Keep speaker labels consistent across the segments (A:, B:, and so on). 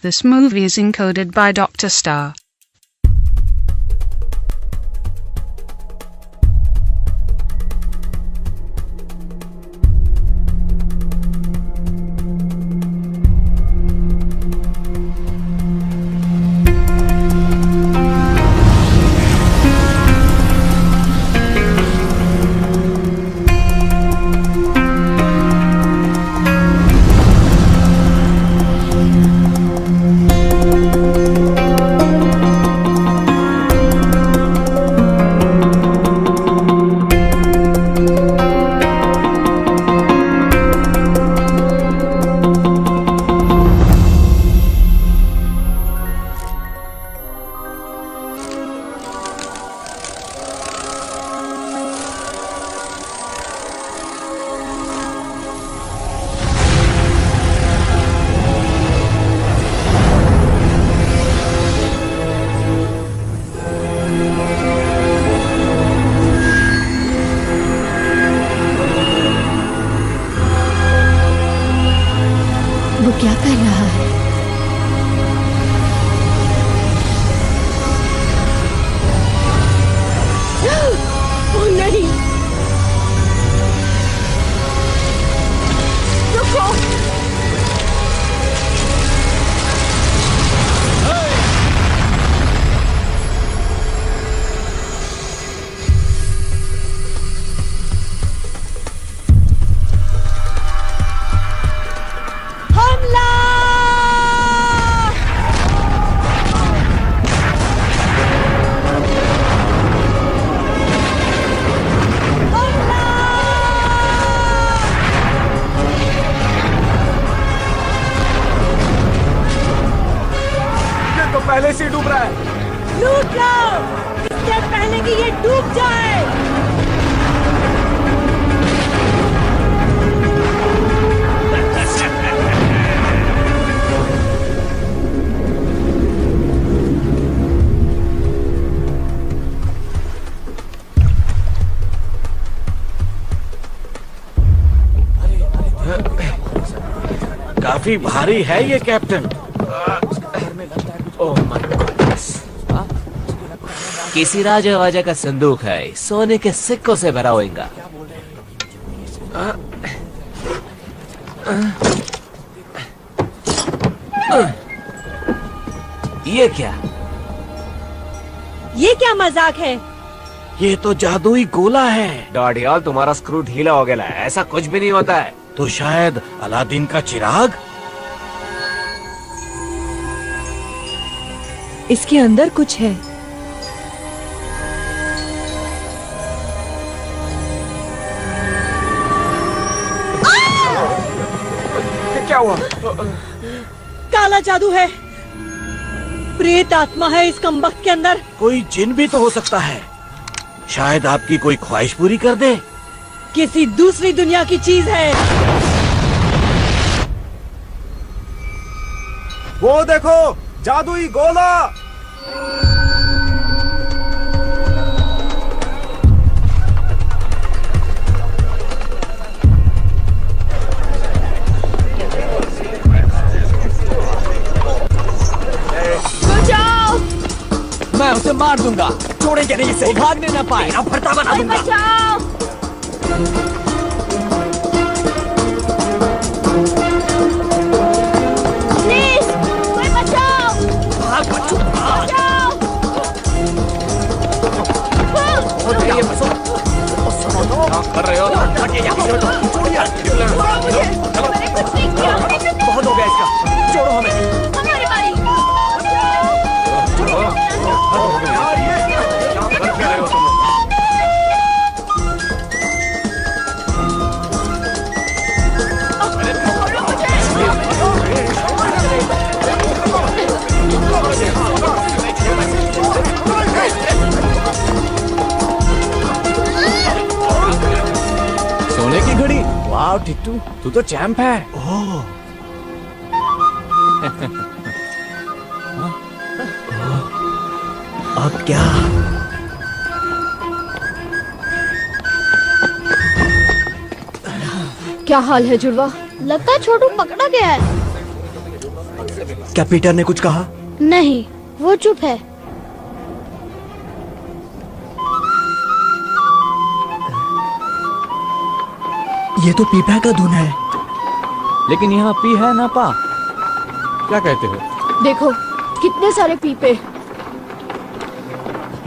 A: This movie is encoded by Dr. Star.
B: वो क्या कर रहा है? ओ नहीं! रुको!
C: पहले से डूब रहा है।
B: लूट लो इससे पहले कि ये डूब जाए।
C: काफी भारी है ये कैप्टन।
D: किसी राजा वाजा का संदूक है, सोने के सिक्कों से भरा होगा। ये क्या?
B: ये क्या मजाक है?
C: ये तो जादुई गोला है।
D: डॉडियाल, तुम्हारा स्क्रू ढीला हो गया है। ऐसा कुछ भी नहीं होता है।
C: तो शायद अलादीन का चिराग?
B: इसके अंदर कुछ है।
C: क्या हुआ?
B: काला जादू है। प्रेत आत्मा है इस कमबख्त के अंदर।
C: कोई जिन भी तो हो सकता है। शायद आपकी कोई ख्वाहिश पूरी कर दे।
B: किसी दूसरी दुनिया की चीज है।
C: वो देखो, जादुई गोला।
D: मैं उसे मार दूंगा।
C: छोड़ेंगे नहीं इसे।
D: वो भागने न पाए।
C: फरता बना दूंगा।
B: बचाओ! प्लीज, कोई बचाओ!
C: भाग बच्चों, भाग।
D: ये बसो। क्या कर रहे हो?
B: मैंने कुछ नहीं किया।
C: बहुत हो गया इसका। छोड़ो हमें।
B: हमारी बारी।
D: सोने की घड़ी। वाह टिट्टू, तू तो चैंप है।
C: ओह। अब क्या?
E: क्या हाल है जुड़वा? लगता है छोटू पकड़ा गया है। क्या पीटर ने कुछ कहा?
F: नहीं, वो चुप है।
E: ये तो पीपा का धुन है।
G: लेकिन यहाँ पी है ना पा। क्या कहते हो?
F: देखो कितने सारे पीपे।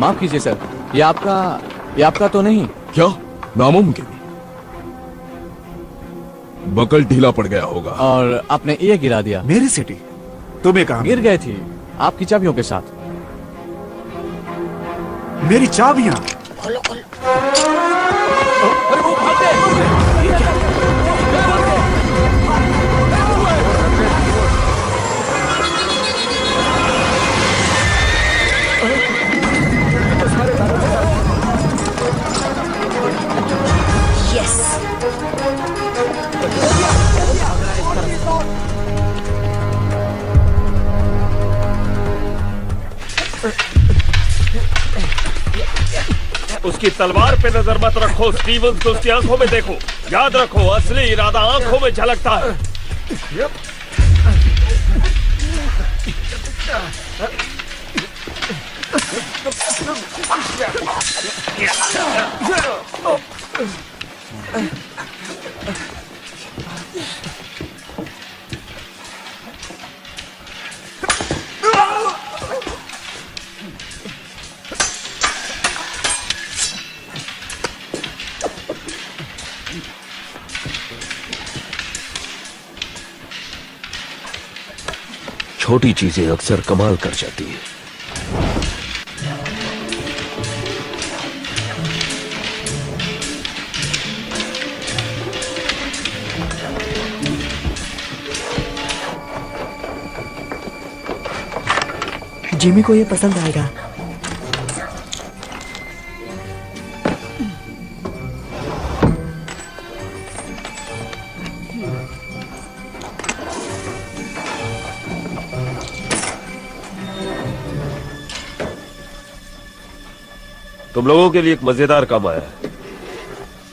G: माफ कीजिए सर, ये आपका तो नहीं?
H: क्या? नामुमकिन। बकल ढीला पड़ गया होगा।
G: और आपने ये गिरा दिया।
E: मेरी सिटी तुम्हें कहा?
G: गिर गई थी आपकी चाबियों के साथ।
E: मेरी चाबियां?
I: उसकी तलवार पे नजर मत रखो स्टीवंस, को उसकी आंखों में देखो। याद रखो, असली इरादा आंखों में झलकता है।
C: छोटी चीजें अक्सर कमाल कर जाती हैं।
E: जिमी को ये पसंद आएगा।
I: तुम लोगों के लिए एक मजेदार काम आया है।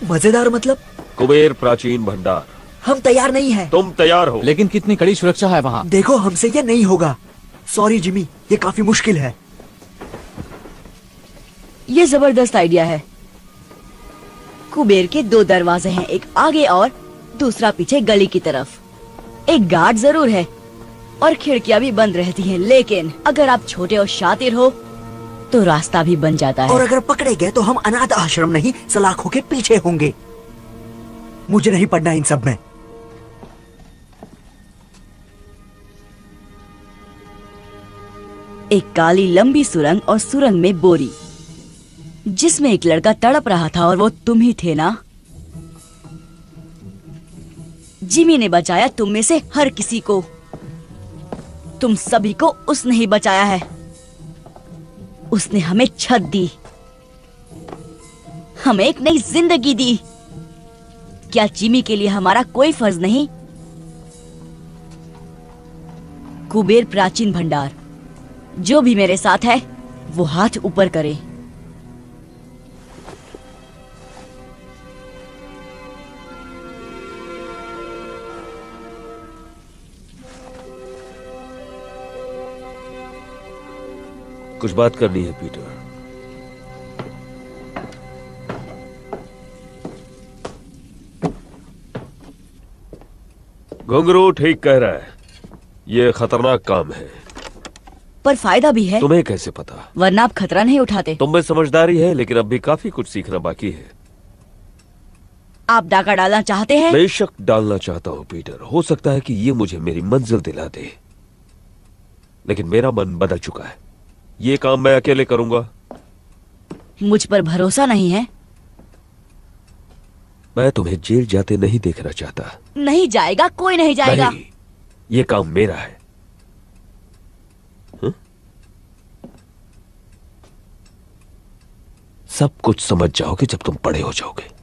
E: मजेदार मतलब?
I: कुबेर प्राचीन भंडार।
E: हम तैयार नहीं हैं।
I: तुम तैयार हो?
G: लेकिन कितनी कड़ी सुरक्षा है वहाँ।
E: देखो हमसे ये नहीं होगा। सॉरी जिमी, ये काफी मुश्किल है।
J: ये जबरदस्त आइडिया है। कुबेर के 2 दरवाजे हैं, एक आगे और दूसरा पीछे गली की तरफ। एक गार्ड जरूर है और खिड़कियां भी बंद रहती हैं, लेकिन अगर आप छोटे और शातिर हो तो रास्ता भी बन जाता है।
E: और अगर पकड़े गए तो हम अनाथ आश्रम नहीं, सलाखों के पीछे होंगे। मुझे नहीं पढ़ना इन सब में।
J: एक काली लंबी सुरंग और सुरंग में बोरी, जिसमें एक लड़का तड़प रहा था और वो तुम ही थे ना? जिमी ने बचाया तुम में से हर किसी को। तुम सभी को उसने ही बचाया है। उसने हमें छत दी, हमें एक नई जिंदगी दी। क्या जिमी के लिए हमारा कोई फर्ज नहीं? कुबेर प्राचीन भंडार, जो भी मेरे साथ है वो हाथ ऊपर करे।
I: कुछ बात करनी है पीटर। घुंघरू ठीक कह रहा है, ये खतरनाक काम है।
J: पर फायदा भी है।
I: तुम्हें कैसे पता?
J: वरना आप खतरा नहीं उठाते।
I: तुम में समझदारी है, लेकिन अब भी काफी कुछ सीखना बाकी है।
J: आप डाका डालना चाहते हैं?
I: बेशक डालना चाहता हूं पीटर। हो सकता है कि ये मुझे मेरी मंजिल दिला दे, लेकिन मेरा मन बदल चुका है। ये काम मैं अकेले करूंगा।
J: मुझ पर भरोसा नहीं है?
I: मैं तुम्हें जेल जाते नहीं देखना चाहता।
J: नहीं जाएगा, कोई नहीं जाएगा।
I: नहीं, ये काम मेरा है। सब कुछ समझ जाओगे जब तुम बड़े हो जाओगे।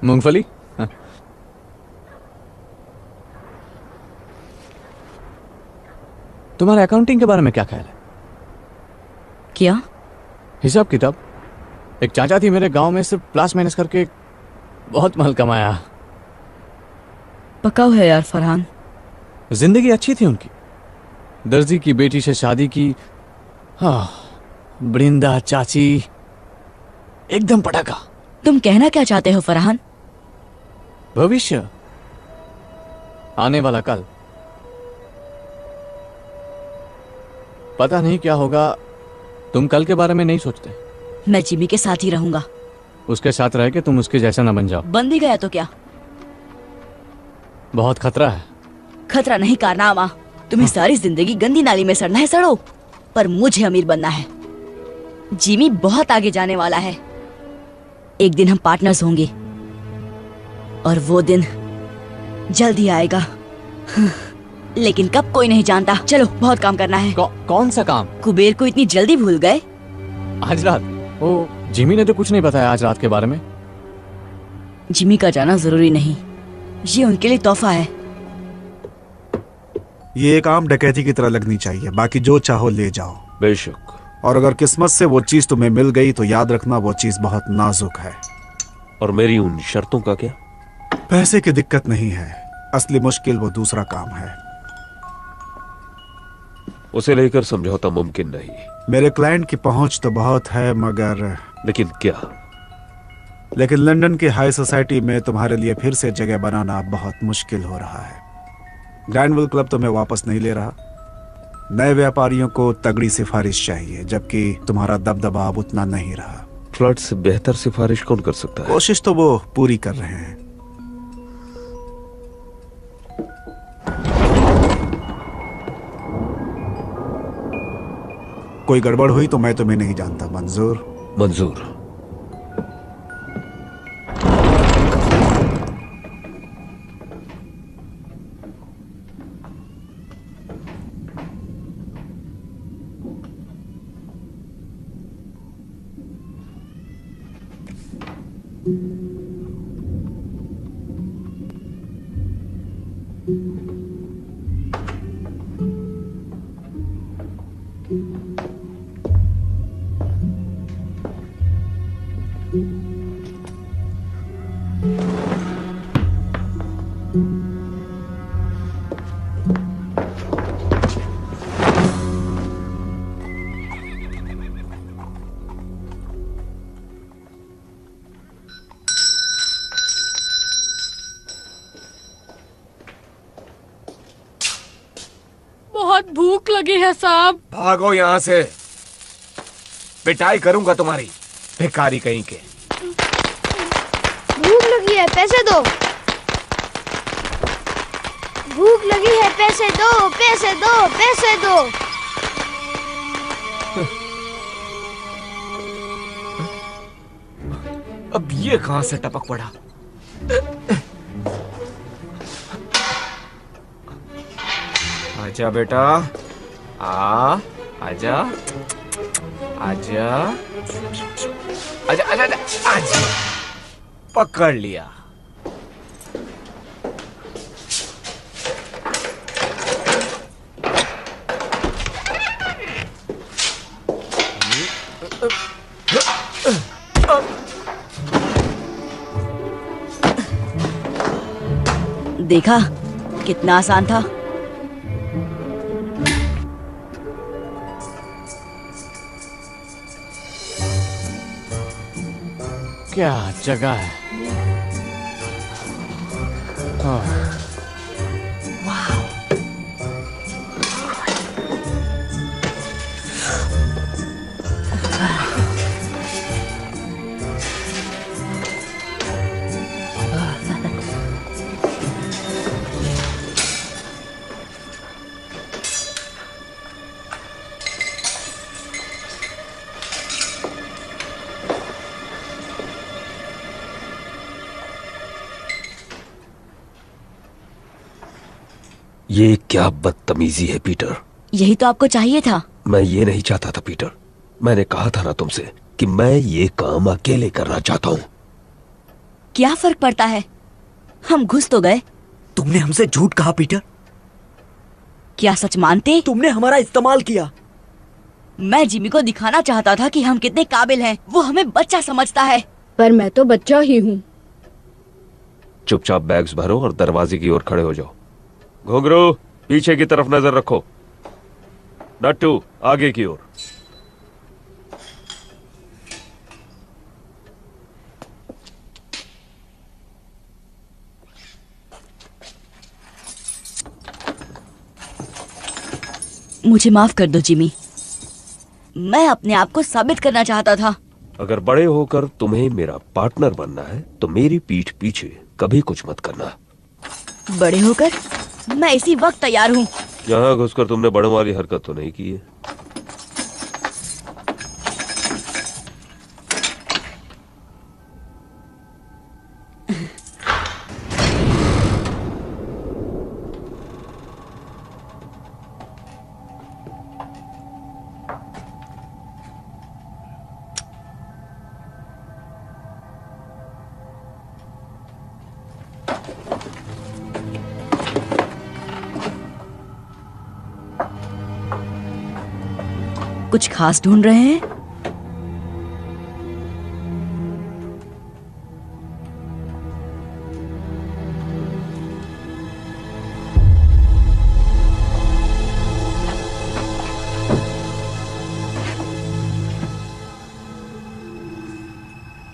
G: मूंगफली? हाँ। तुम्हारा अकाउंटिंग के बारे में क्या ख्याल है?
J: क्या?
G: हिसाब किताब। एक चाचा थी मेरे गांव में, सिर्फ प्लस माइनस करके बहुत माल कमाया।
J: पकाओ है यार फरहान।
G: जिंदगी अच्छी थी उनकी। दर्जी की बेटी से शादी की। हाँ, बृंदा चाची, एकदम पटाखा।
J: तुम कहना क्या चाहते हो फरहान?
G: भविष्य, आने वाला कल। पता नहीं क्या होगा। तुम कल के बारे में नहीं सोचते?
J: मैं जिमी के साथ ही रहूंगा।
G: उसके साथ रह के तुम उसके जैसा ना बन जाओ।
J: बन भी गया तो क्या?
G: बहुत खतरा है।
J: खतरा नहीं कारनामा। तुम्हें सारी जिंदगी गंदी नाली में सड़ना है, सड़ो, पर मुझे अमीर बनना है। जिमी बहुत आगे जाने वाला है। एक दिन हम पार्टनर्स होंगे और वो दिन जल्दी आएगा। लेकिन कब कोई नहीं जानता। चलो, बहुत काम करना है।
G: कौन सा काम?
J: कुबेर को इतनी जल्दी भूल गए?
G: आज रात? ओ, जिमी ने तो कुछ नहीं बताया आज रात के बारे में।
J: जिमी का जाना जरूरी नहीं, ये उनके लिए तोहफा है।
K: ये एक आम डकैती की तरह लगनी चाहिए। बाकी जो चाहो ले जाओ।
I: बेशक।
K: और अगर किस्मत से वो चीज तुम्हें मिल गई तो याद रखना वो चीज बहुत नाजुक है।
I: और मेरी उन शर्तों का क्या?
K: पैसे की दिक्कत नहीं है, असली मुश्किल वो दूसरा काम है।
I: उसे लेकर समझौता मुमकिन नहीं।
K: मेरे क्लाइंट की पहुंच तो बहुत है, मगर
I: लेकिन क्या?
K: लेकिन लंदन की हाई सोसाइटी में तुम्हारे लिए फिर से जगह बनाना बहुत मुश्किल हो रहा है। ग्रैंडविल क्लब तुम्हें वापस नहीं ले रहा। नए व्यापारियों को तगड़ी सिफारिश चाहिए, जबकि तुम्हारा दबदबा अब उतना नहीं रहा।
I: फ्लड से बेहतर सिफारिश कौन कर सकता है?
K: कोशिश तो वो पूरी कर रहे हैं। कोई गड़बड़ हुई तो मैं तुम्हें नहीं जानता। मंजूर?
I: मंजूर।
B: बहुत भूख लगी है साहब।
C: भागो यहाँ से, पिटाई करूंगा तुम्हारी, भिखारी कहीं के।
F: भूख लगी है, पैसे दो। भूख लगी है, पैसे दो, पैसे दो, पैसे दो।
C: अब ये कहां से टपक पड़ा? आजा बेटा, आजा, आजा, आजा, आजा, आजा, पकड़ लिया।
J: देखा कितना आसान था।
G: क्या जगह है।
I: ये क्या बदतमीजी है पीटर।
J: यही तो आपको चाहिए था।
I: मैं ये नहीं चाहता था पीटर। मैंने कहा था ना तुमसे कि मैं ये काम अकेले करना चाहता हूं।
J: क्या फर्क पड़ता है, हम घुस तो गए।
E: तुमने हमसे झूठ कहा पीटर।
J: क्या सच मानते?
E: तुमने हमारा इस्तेमाल किया।
J: मैं जिमी को दिखाना चाहता था कि हम कितने काबिल हैं। वो हमें बच्चा समझता है।
F: पर मैं तो बच्चा ही हूँ।
I: चुपचाप बैग्स भरो और दरवाजे की ओर खड़े हो जाओ। घुंघरू, पीछे की तरफ नजर रखो। नट्टू, आगे की ओर।
J: मुझे माफ कर दो जिमी, मैं अपने आप को साबित करना चाहता था।
I: अगर बड़े होकर तुम्हें मेरा पार्टनर बनना है तो मेरी पीठ पीछे कभी कुछ मत करना।
J: बड़े होकर मैं इसी वक्त तैयार हूँ।
I: यहाँ घुसकर तुमने बड़ों वाली हरकत तो नहीं की है?
J: कुछ खास ढूंढ रहे हैं?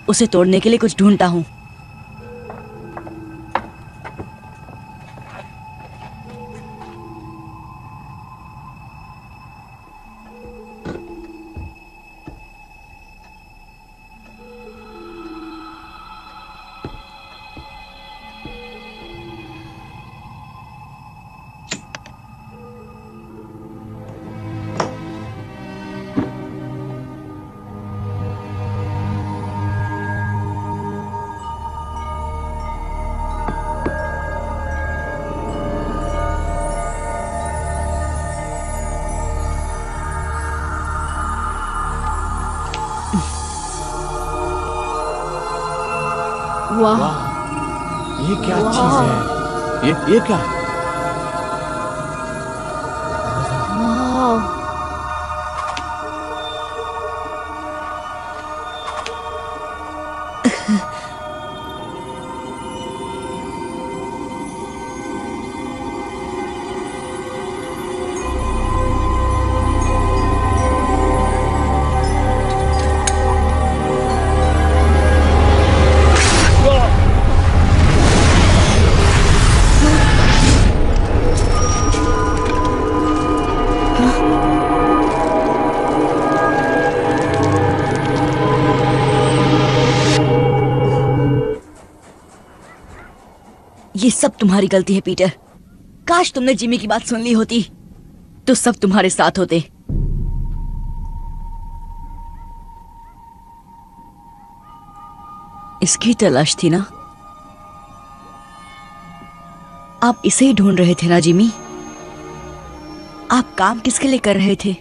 J: उसे तोड़ने के लिए कुछ ढूंढता हूं।
F: वाह,
G: ये क्या चीज है? ये क्या?
F: वाह, ये सब तुम्हारी गलती है पीटर। काश तुमने जिमी की बात सुन ली होती तो सब तुम्हारे साथ होते। इसकी तलाश थी ना? आप इसे ही ढूंढ रहे थे ना जिमी? आप काम किसके लिए कर रहे थे?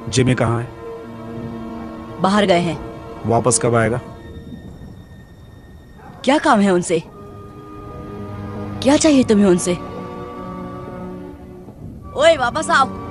K: जिमी कहाँ है?
J: बाहर गए हैं।
K: वापस कब आएगा?
J: क्या काम है उनसे? क्या चाहिए तुम्हें उनसे? ओए वापस आओ।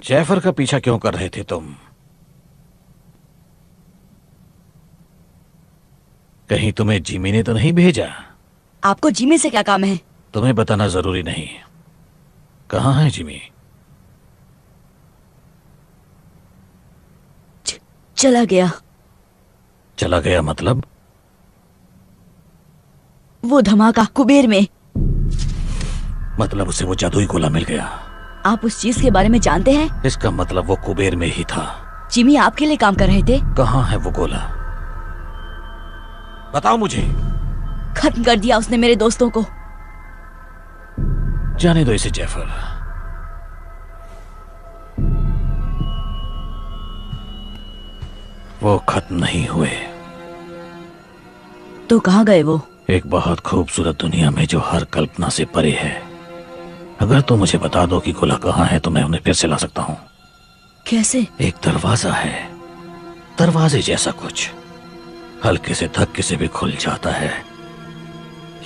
G: जैफर का पीछा क्यों कर रहे थे तुम? कहीं तुम्हें जिमी ने तो नहीं भेजा?
F: आपको जिमी से क्या काम है?
G: तुम्हें बताना जरूरी नहीं। कहाँ है जिमी?
F: चला गया।
G: चला गया मतलब?
F: वो धमाका कुबेर में।
G: मतलब उसे वो जादुई गोला मिल गया।
F: आप उस चीज के बारे में जानते हैं?
G: इसका मतलब वो कुबेर में ही था।
F: जिमी आपके लिए काम कर रहे थे।
G: कहाँ है वो गोला? बताओ मुझे।
F: खत्म कर दिया उसने मेरे दोस्तों को।
G: जाने दो इसे जैफर। वो खत्म नहीं हुए।
F: तो कहाँ गए वो?
G: एक बहुत खूबसूरत दुनिया में जो हर कल्पना से परे है। अगर तुम मुझे बता दो कि गोला कहाँ है तो मैं उन्हें फिर से ला सकता हूँ।
F: कैसे?
G: एक दरवाजा है, दरवाजे जैसा कुछ, हल्के से धक्के से भी खुल जाता है।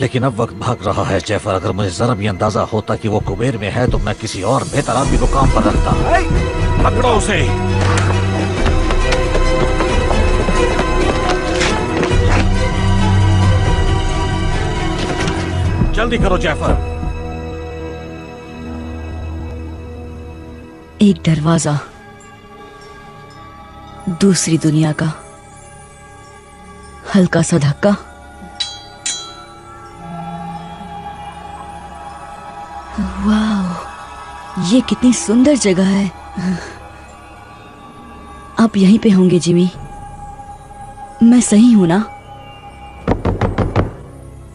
G: लेकिन अब वक्त भाग रहा है जैफर। अगर मुझे जरा भी अंदाजा होता कि वो कुबेर में है तो मैं किसी और बेहतर आदमी को काम पर रखता। पकड़ो उसे। जल्दी करो जैफर।
F: एक दरवाजा, दूसरी दुनिया का, हल्का सा धक्का। वाह, ये कितनी सुंदर जगह है। आप यहीं पे होंगे जिमी? मैं सही हूं ना?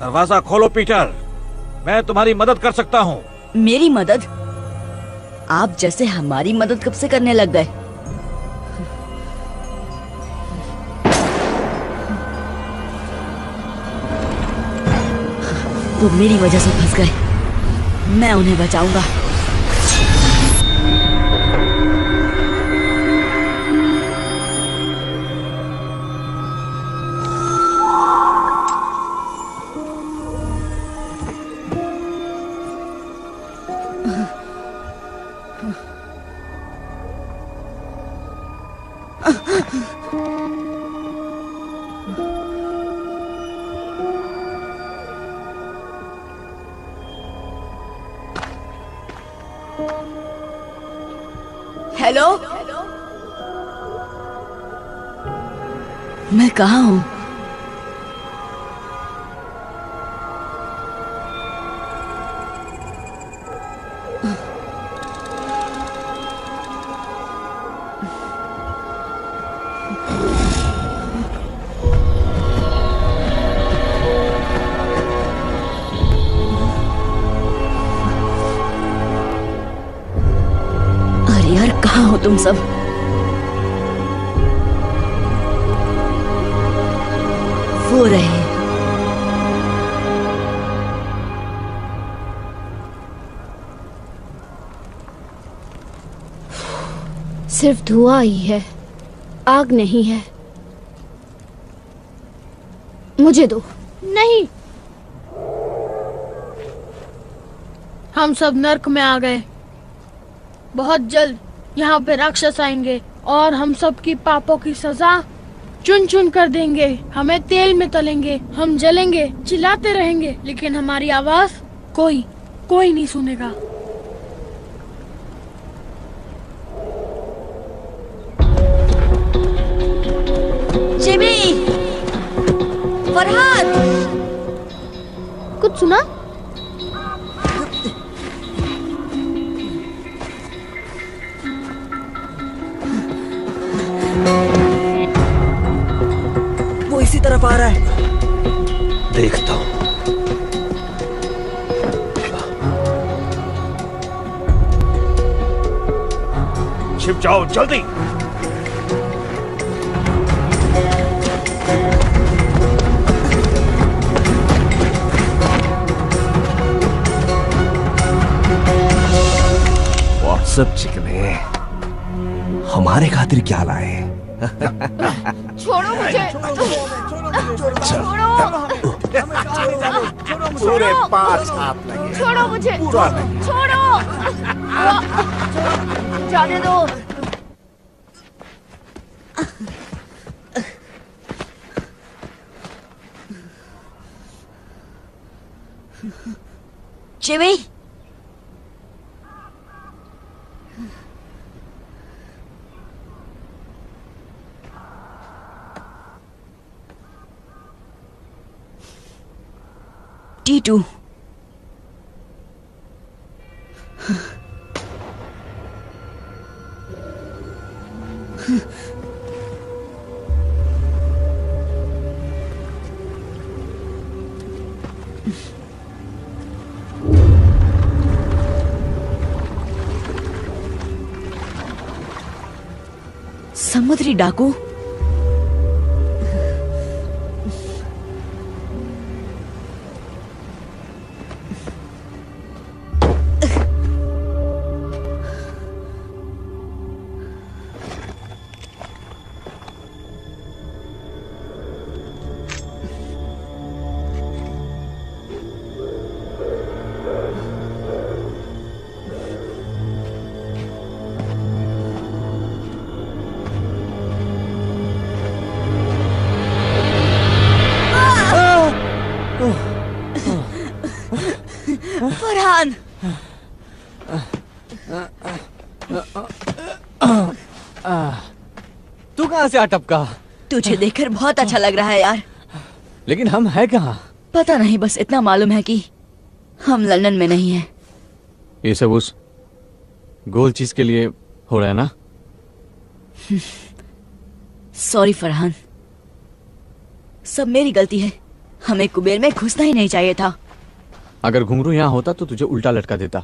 G: दरवाजा खोलो पीटर, मैं तुम्हारी मदद कर सकता हूँ।
F: मेरी मदद? आप जैसे हमारी मदद कब से करने लग गए? वो मेरी वजह से फंस गए। मैं उन्हें बचाऊंगा। हेलो, मैं कहाँ हूँ? कहाँ हो तुम सब? वो रहे।
L: सिर्फ धुआं ही है, आग नहीं है। मुझे दो। नहीं,
M: हम सब नर्क में आ गए। बहुत जल्द यहाँ पे राक्षस आएंगे और हम सब की पापों की सजा चुन चुन कर देंगे। हमें तेल में तलेंगे, हम जलेंगे, चिल्लाते रहेंगे, लेकिन हमारी आवाज कोई नहीं सुनेगा।
F: जिमी, फरहाद,
L: कुछ सुना?
E: वो इसी तरफ आ रहा है।
I: देखता हूं। छिप जाओ जल्दी।
C: व्हाट्सएप चिकने, हमारे खातिर क्या लाए?
L: छोड़ो मुझे। छोड़ो।
K: पूरे 5 हाथ लगे।
L: छोड़ो मुझे।
K: पूरा नहीं।
L: छोड़ो। जाने दो।
J: Jimmy, T2। समुद्री डाकू। फरहान,
N: तू कहाँ से आ टपका?
J: तुझे देखकर बहुत अच्छा लग रहा है यार।
N: लेकिन हम हैं कहाँ?
J: पता नहीं, बस इतना मालूम है कि हम लंदन में नहीं हैं।
N: ये सब उस गोल चीज के लिए हो रहा है ना?
J: सॉरी फरहान, सब मेरी गलती है। हमें कुबेर में घुसना ही नहीं चाहिए था।
N: अगर घुंघरू यहाँ होता तो तुझे उल्टा लटका देता।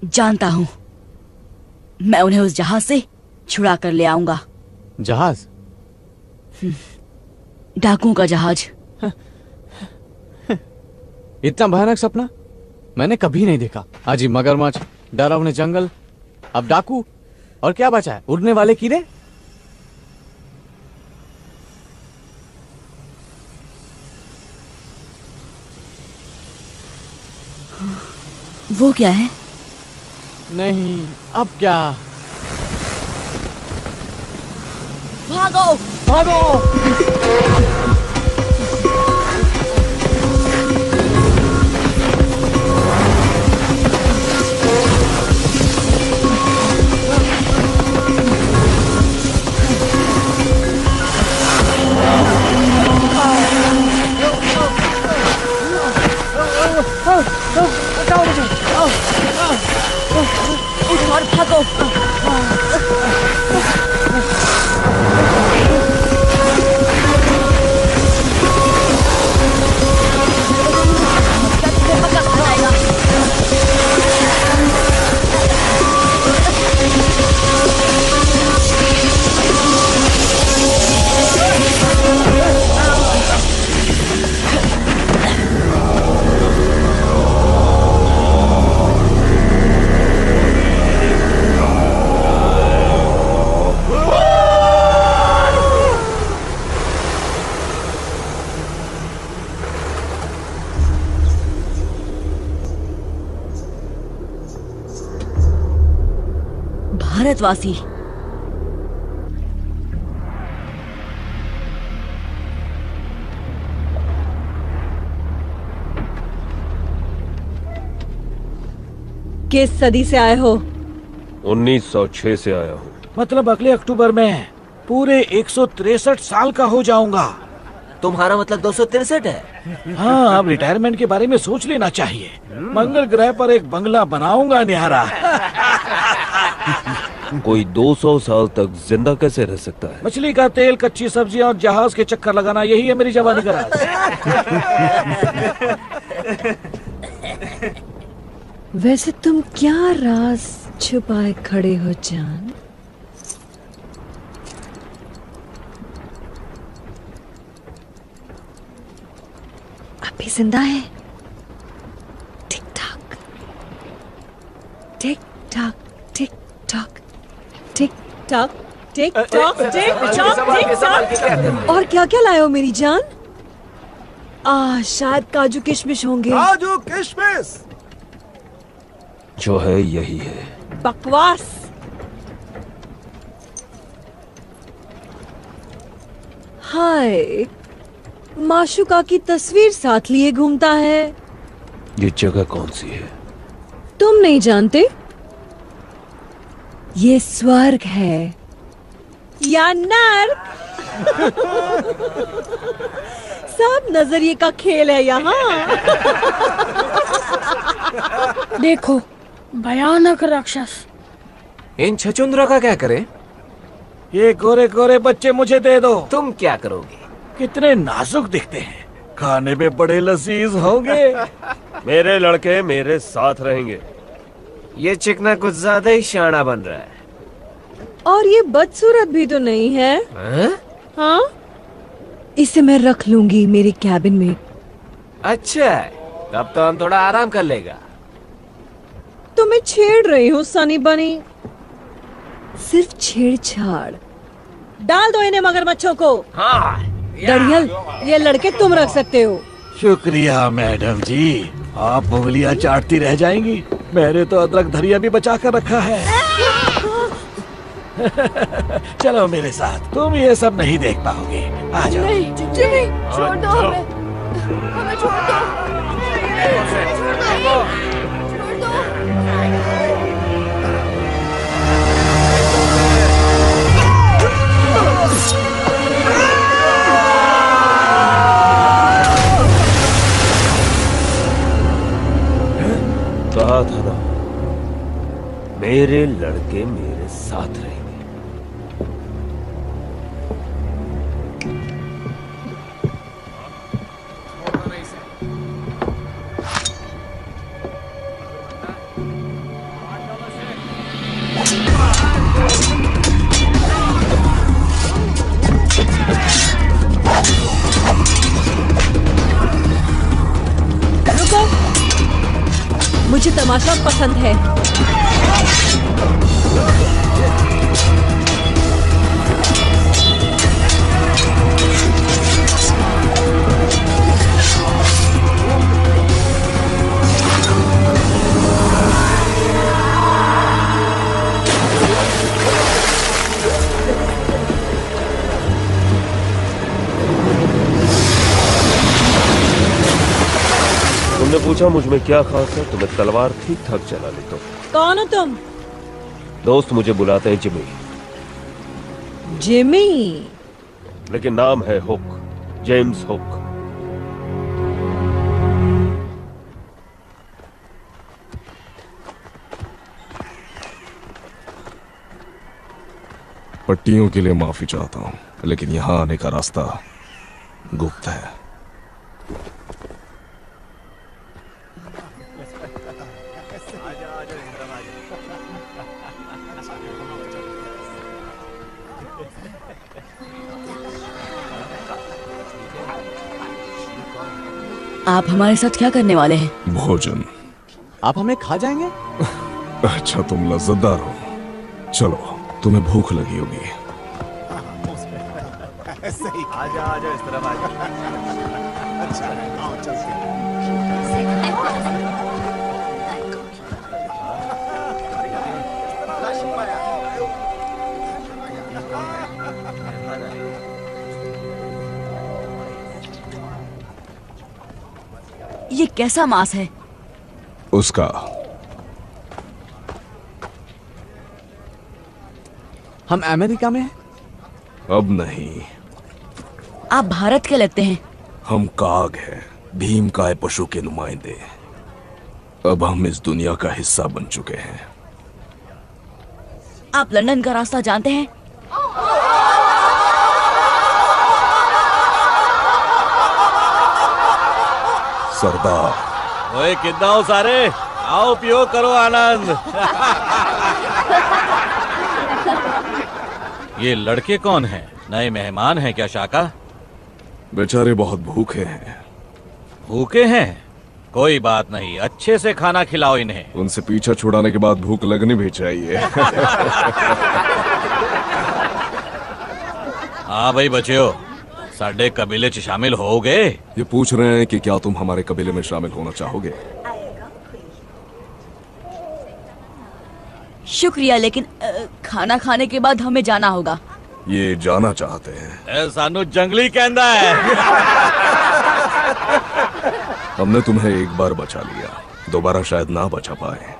J: जानता हूँ, मैं उन्हें उस जहाज से छुड़ा कर ले आऊंगा।
N: जहाज?
J: डाकुओं का जहाज।
N: इतना भयानक सपना मैंने कभी नहीं देखा। अजीब मगरमच्छ, डरावने जंगल, अब डाकू, और क्या बचा है? उड़ने वाले कीड़े।
J: वो क्या है?
N: नहीं, अब क्या?
J: भागो
N: भागो!
J: और भागो! भारतवासी।
B: किस सदी से आए हो?
I: 1906 से आया हूँ।
G: मतलब अगले अक्टूबर में पूरे 163 साल का हो जाऊंगा।
D: तुम्हारा मतलब 263 है?
G: हाँ, अब रिटायरमेंट के बारे में सोच लेना चाहिए। मंगल ग्रह पर एक बंगला बनाऊंगा न्यारा।
I: कोई 200 साल तक जिंदा कैसे रह सकता है?
G: मछली का तेल, कच्ची सब्जियां और जहाज के चक्कर लगाना, यही है मेरी जवानी का राज।
B: वैसे तुम क्या राज छुपाए खड़े हो जान? अभी जिंदा है? Tick tock, tick tock, tick tock, tick tock, tick tock tick tock tick tock. और क्या क्या लाए हो मेरी जान? शायद काजू किशमिश होंगे।
K: काजू किशमिश
I: जो है यही है।
B: बकवास। हाय, माशुका की तस्वीर साथ लिए घूमता है।
I: ये जगह कौन सी है?
B: तुम नहीं जानते? ये स्वर्ग है या नर्क। सब नजरिए का खेल है यहाँ।
M: देखो, भयानक राक्षस।
C: इन छचुंद्रों का क्या करें?
G: ये गोरे गोरे बच्चे मुझे दे दो।
C: तुम क्या करोगे?
G: कितने नाजुक दिखते हैं, खाने में बड़े लजीज होंगे।
I: मेरे लड़के मेरे साथ रहेंगे।
C: ये चिकना कुछ ज्यादा ही शाना बन रहा है।
B: और ये बदसूरत भी तो नहीं है। हाँ? इसे मैं रख लूंगी मेरे कैबिन में।
C: अच्छा है, तब तो हम थोड़ा आराम कर लेगा।
B: तो मैं छेड़ रही हूँ सनी बनी। सिर्फ छेड़छाड़। डाल दो इन्हें मगरमच्छों को।
C: हाँ।
B: दड़ियल, ये लड़के तुम रख सकते हो।
G: शुक्रिया मैडम जी, आप उंगलियां चाटती रह जाएंगी। मैंने तो अदरक धरिया भी बचा कर रखा है। चलो मेरे साथ, तुम ये सब नहीं देख पाओगे। आ जाओ।
M: नहीं, जिमी, छोड़ दो हमें। हमें छोड़ दो।
I: कहा था ना, मेरे लड़के मेरे साथ रहेंगे।
B: रुको, मुझे तमाशा पसंद है।
I: तुमने पूछा मुझ में क्या खास है, तो मैं तलवार ठीक ठाक चला लेता हूँ।
B: कौन हो तुम?
I: दोस्त मुझे बुलाते हैं जिमी।
B: जिमी?
I: लेकिन नाम है हुक, जेम्स हुक।
H: पट्टियों के लिए माफी चाहता हूँ, लेकिन यहाँ आने का रास्ता गुप्त है।
F: आप हमारे साथ क्या करने वाले हैं?
H: भोजन।
N: आप हमें खा जाएंगे?
H: अच्छा, तुम लज्जतदार हो। चलो, तुम्हें भूख लगी होगी।
C: आजा आजा, इस तरफ आजा। अच्छा, आओ चलते।
F: ये कैसा मांस है?
H: उसका।
N: हम अमेरिका में हैं?
H: अब नहीं।
F: आप भारत के लगते हैं।
H: हम काग हैं, भीम काय पशु के नुमाइंदे। अब हम इस दुनिया का हिस्सा बन चुके हैं।
F: आप लंदन का रास्ता जानते हैं?
H: सरदार।
G: ओए कितना हो सारे, आओ पियो करो आनंद। ये लड़के कौन हैं? नए मेहमान हैं क्या शाका?
H: बेचारे बहुत भूखे हैं।
G: भूखे हैं? कोई बात नहीं, अच्छे से खाना खिलाओ इन्हें।
H: उनसे पीछा छुड़ाने के बाद भूख लगनी भी चाहिए।
G: हाँ भाई बच्चों, साडे कबीले च शामिल होगे?
H: ये पूछ रहे हैं कि क्या तुम हमारे कबीले में शामिल होना चाहोगे?
J: शुक्रिया, लेकिन खाना खाने के बाद हमें जाना होगा।
H: ये जाना चाहते हैं।
G: सानू जंगली कहंदा है।
H: हमने तुम्हें एक बार बचा लिया, दोबारा शायद ना बचा पाए।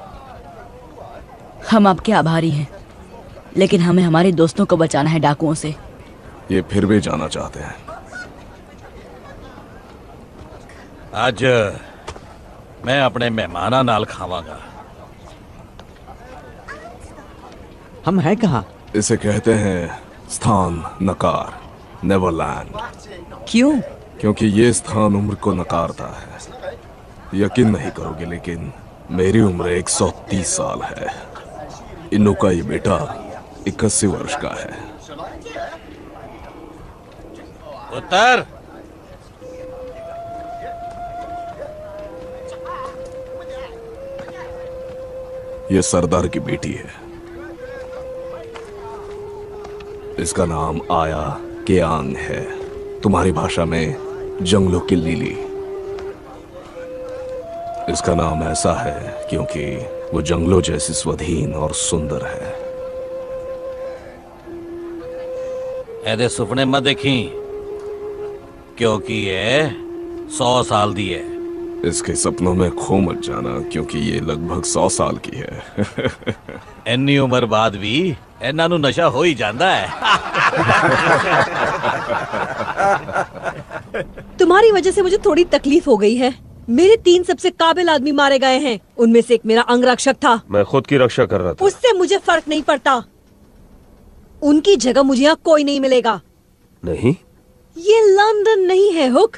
J: हम आपके आभारी हैं, लेकिन हमें हमारे दोस्तों को बचाना है डाकुओं से।
H: ये फिर भी जाना चाहते हैं।
G: आज मैं अपने मेहमाना नाल खावांगा।
N: हम हैं कहाँ?
H: इसे कहते हैं स्थान नकार, नेवरलैंड।
J: क्यों?
H: क्योंकि ये स्थान उम्र को नकारता है। यकीन नहीं करोगे, लेकिन मेरी उम्र 130 साल है। इन्नू का ये बेटा 81 वर्ष का है।
G: उत्तर
H: ये सरदार की बेटी है। इसका नाम आया केआंग है, तुम्हारी भाषा में जंगलों की लिली। इसका नाम ऐसा है क्योंकि वो जंगलों जैसी स्वाधीन और सुंदर है।
G: ऐदे सुपने मत देखी, क्योंकि ये 100 साल दी है।
H: इसके सपनों में खो मत जाना, क्योंकि ये लगभग 100 साल की है।
G: इन्नी उम्र बाद भी इन्हां नू नशा हो ही जाता है।
B: तुम्हारी वजह से मुझे थोड़ी तकलीफ हो गई है। मेरे 3 सबसे काबिल आदमी मारे गए हैं, उनमें से एक मेरा अंगरक्षक था।
I: मैं खुद की रक्षा कर रहा था।
B: उससे मुझे फर्क नहीं पड़ता। उनकी जगह मुझे यहाँ कोई नहीं मिलेगा।
I: नहीं,
B: ये लंदन नहीं है हुक।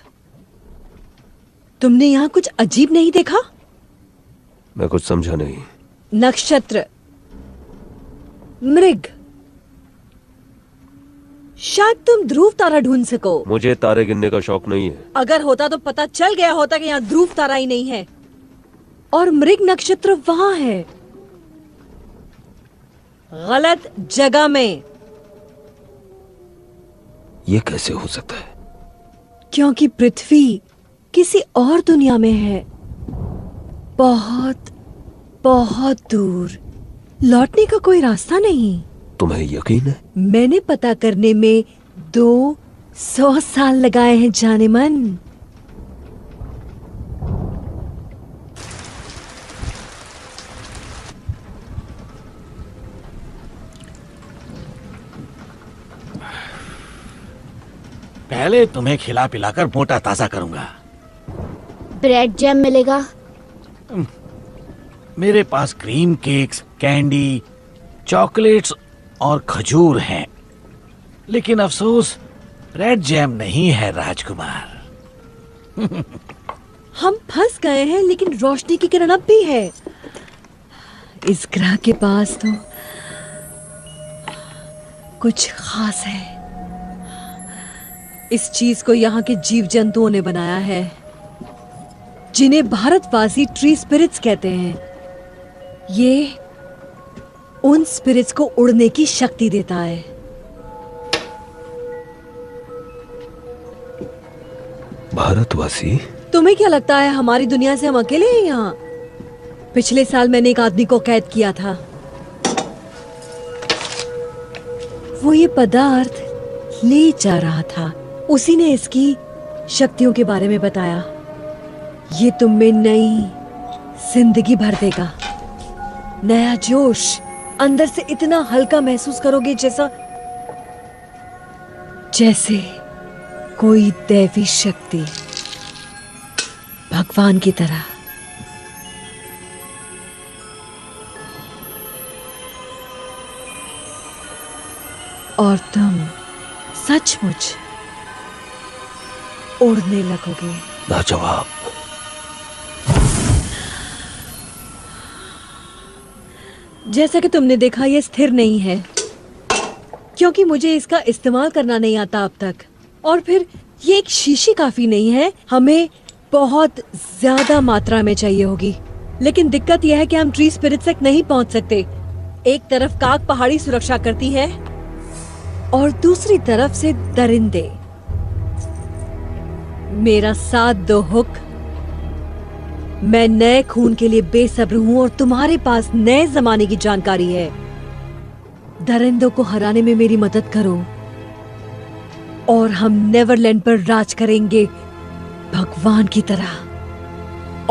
B: तुमने यहाँ कुछ अजीब नहीं देखा?
I: मैं कुछ समझा नहीं।
B: नक्षत्र, मृग, शायद तुम ध्रुव तारा ढूंढ सको।
I: मुझे तारे गिनने का शौक नहीं है।
B: अगर होता तो पता चल गया होता कि यहाँ ध्रुव तारा ही नहीं है, और मृग नक्षत्र वहां है, गलत जगह में।
I: ये कैसे हो सकता है?
B: क्योंकि पृथ्वी किसी और दुनिया में है, बहुत बहुत दूर। लौटने का कोई रास्ता नहीं।
I: तुम्हें यकीन है?
B: मैंने पता करने में 200 साल लगाए हैं जाने मन।
G: पहले तुम्हें खिला पिलाकर मोटा ताजा करूंगा।
L: ब्रेड जैम मिलेगा?
G: मेरे पास क्रीम केक्स, कैंडी, चॉकलेट्स और खजूर हैं, लेकिन अफसोस ब्रेड जैम नहीं है राजकुमार।
B: हम फंस गए हैं, लेकिन रोशनी की किरण अब भी है। इस ग्रह के पास तो कुछ खास है। इस चीज को यहाँ के जीव जंतुओं ने बनाया है, जिन्हें भारतवासी ट्री स्पिरिट्स कहते हैं। ये उन स्पिरिट्स को उड़ने की शक्ति देता है।
I: भारतवासी?
B: तुम्हें क्या लगता है हमारी दुनिया से हम अकेले हैं यहाँ? पिछले साल मैंने एक आदमी को कैद किया था। वो ये पदार्थ ले जा रहा था। उसी ने इसकी शक्तियों के बारे में बताया। ये तुम में नई जिंदगी भर देगा, नया जोश। अंदर से इतना हल्का महसूस करोगे जैसे कोई दैवी शक्ति, भगवान की तरह। और तुम सचमुच उड़ने लगोगे।
I: लाजवाब।
B: जैसा कि तुमने देखा, ये स्थिर नहीं है, क्योंकि मुझे इसका इस्तेमाल करना नहीं आता अब तक। और फिर ये एक शीशी काफी नहीं है, हमें बहुत ज्यादा मात्रा में चाहिए होगी। लेकिन दिक्कत यह है कि हम ट्री स्पिरिट्स तक नहीं पहुंच सकते। एक तरफ काक पहाड़ी सुरक्षा करती है और दूसरी तरफ से दरिंदे। मेरा साथ दो हुक। मैं नए खून के लिए बेसब्र हूं और तुम्हारे पास नए जमाने की जानकारी है। दरिंदों को हराने में मेरी मदद करो और हम नेवरलैंड पर राज करेंगे भगवान की तरह।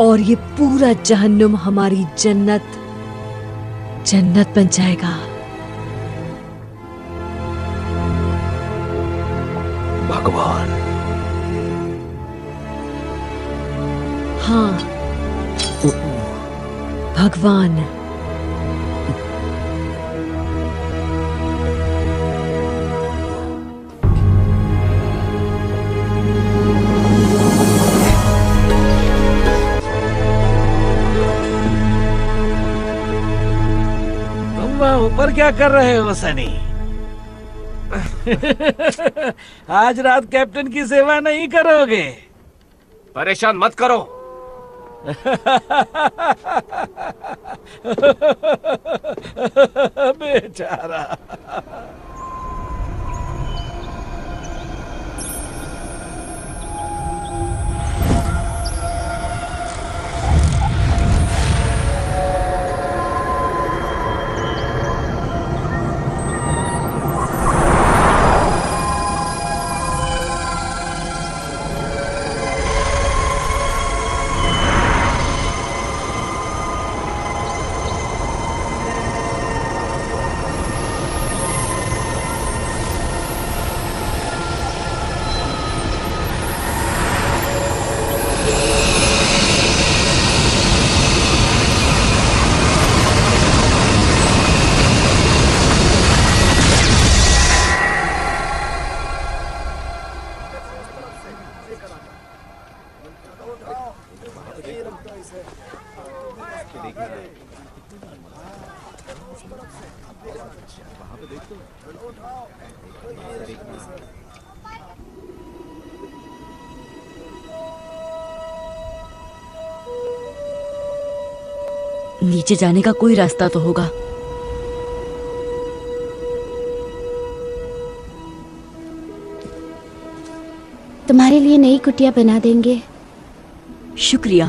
B: और ये पूरा जहन्नुम हमारी जन्नत बन जाएगा।
G: भगवान।
B: हाँ, भगवान।
O: तुम वहाँ ऊपर क्या कर रहे हो सनी? आज रात कैप्टन की सेवा नहीं करोगे?
C: परेशान मत करो।
O: बेचारा।
F: नीचे जाने का कोई रास्ता तो होगा।
L: तुम्हारे लिए नई कुटिया बना देंगे।
F: शुक्रिया।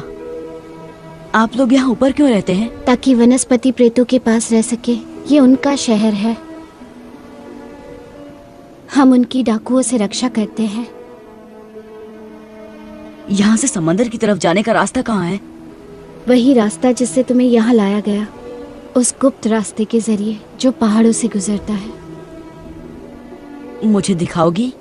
F: आप लोग यहाँ ऊपर क्यों रहते हैं?
L: ताकि वनस्पति प्रेतों के पास रह सके। ये उनका शहर है। हम उनकी डाकुओं से रक्षा करते हैं।
F: यहाँ से समंदर की तरफ जाने का रास्ता कहाँ है?
L: वही रास्ता जिससे तुम्हें यहाँ लाया गया, उस गुप्त रास्ते के जरिए जो पहाड़ों से गुजरता है।
F: मुझे दिखाओगी?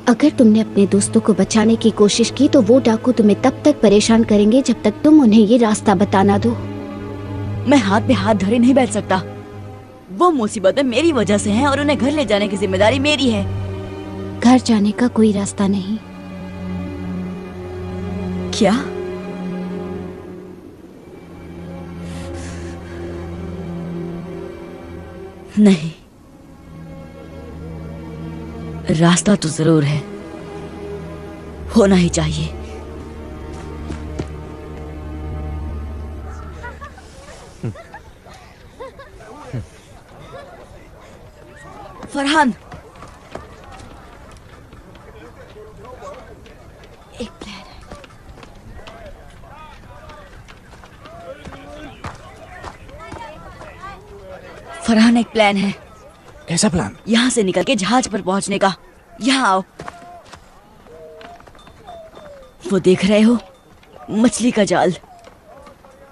L: अगर तुमने अपने दोस्तों को बचाने की कोशिश की तो वो डाकू तुम्हें तब तक परेशान करेंगे जब तक तुम उन्हें ये रास्ता बताना दो।
F: मैं हाथ पे हाथ धरे नहीं बैठ सकता। वो मुसीबतें मेरी वजह से हैं और उन्हें घर ले जाने की जिम्मेदारी मेरी है।
L: घर जाने का कोई रास्ता नहीं।
F: क्या? नहीं, रास्ता तो जरूर है, होना ही चाहिए। फरहान, एक प्लान है। फरहान, एक प्लान है।
N: कैसा प्लान?
F: यहाँ से निकल के जहाज पर पहुंचने का। यहाँ आओ। वो देख रहे हो, मछली का जाल।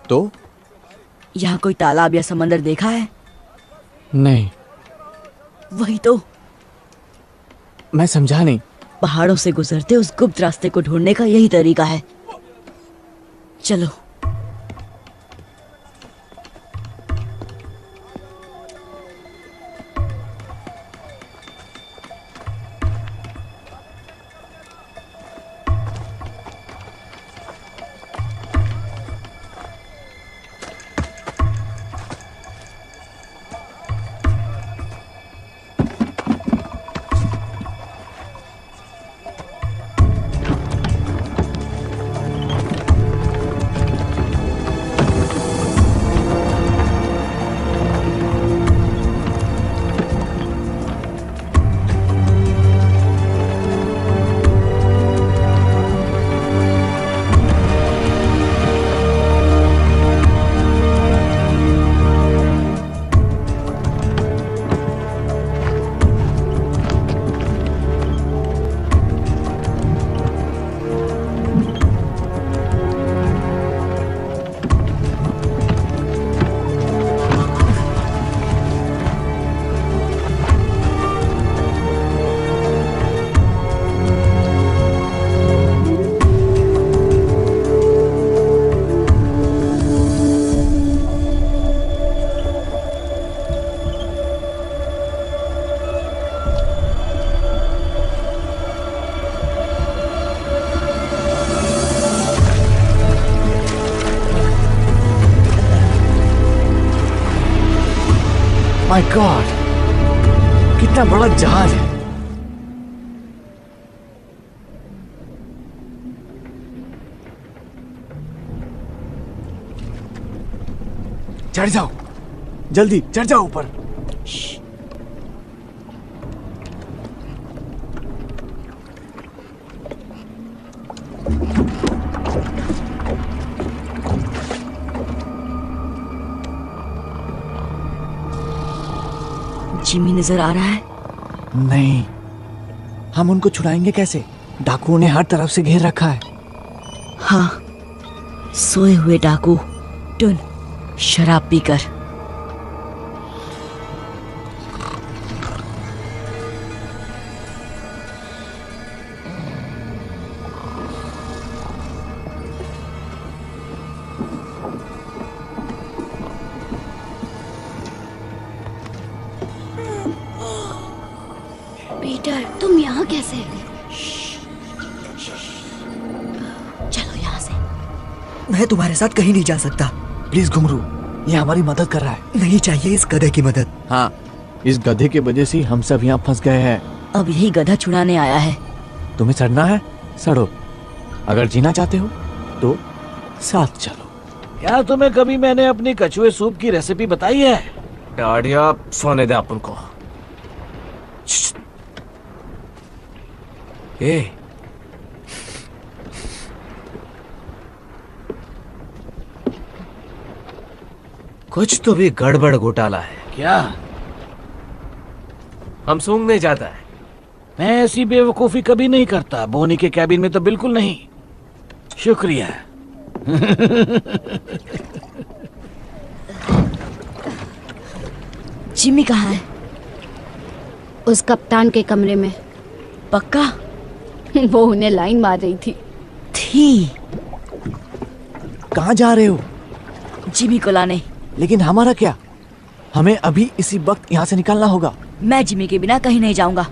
N: तो
F: यहाँ कोई तालाब या समंदर देखा है?
N: नहीं।
F: वही तो।
N: मैं समझा नहीं।
F: पहाड़ों से गुजरते उस गुप्त रास्ते को ढूंढने का यही तरीका है। चलो।
N: माय गॉड, कितना बड़ा जहाज है।
C: चढ़ जाओ,
N: जल्दी चढ़ जाओ ऊपर।
J: जिमी नजर आ रहा है?
N: नहीं, हम उनको छुड़ाएंगे कैसे? डाकुओं ने हर तरफ से घेर रखा है।
J: हाँ, सोए हुए डाकू टुन शराब पीकर।
L: पीटर, तुम यहाँ कैसे?
J: चलो यहाँ से।
E: मैं तुम्हारे साथ कहीं नहीं जा सकता।
N: प्लीज घुंघरू, ये हमारी मदद कर रहा है।
E: नहीं चाहिए इस गधे की मदद।
N: हाँ, इस गधे की वजह से हम सब यहाँ फंस गए हैं।
J: अब यही गधा छुड़ाने आया है।
N: तुम्हें सड़ना है, सड़ो। अगर जीना चाहते हो तो साथ चलो।
O: क्या तुम्हें कभी मैंने अपनी कछुए सूप की रेसिपी बताई है?
C: डाढ़िया, सोने दे अपन को। ए, कुछ तो भी गड़बड़ घोटाला है।
O: क्या?
C: हम सूंघने जाता है।
O: मैं ऐसी बेवकूफी कभी नहीं करता। बोनी के कैबिन में तो बिल्कुल नहीं। शुक्रिया।
J: जिमी कहाँ है?
L: उस कप्तान के कमरे में।
J: पक्का?
L: वो उन्हें लाइन मार रही थी।
N: कहाँ जा रहे हो?
J: जिमी को लाने।
N: लेकिन हमारा क्या? हमें अभी इसी वक्त यहाँ से निकलना होगा।
J: मैं जिमी के बिना कहीं नहीं जाऊंगा।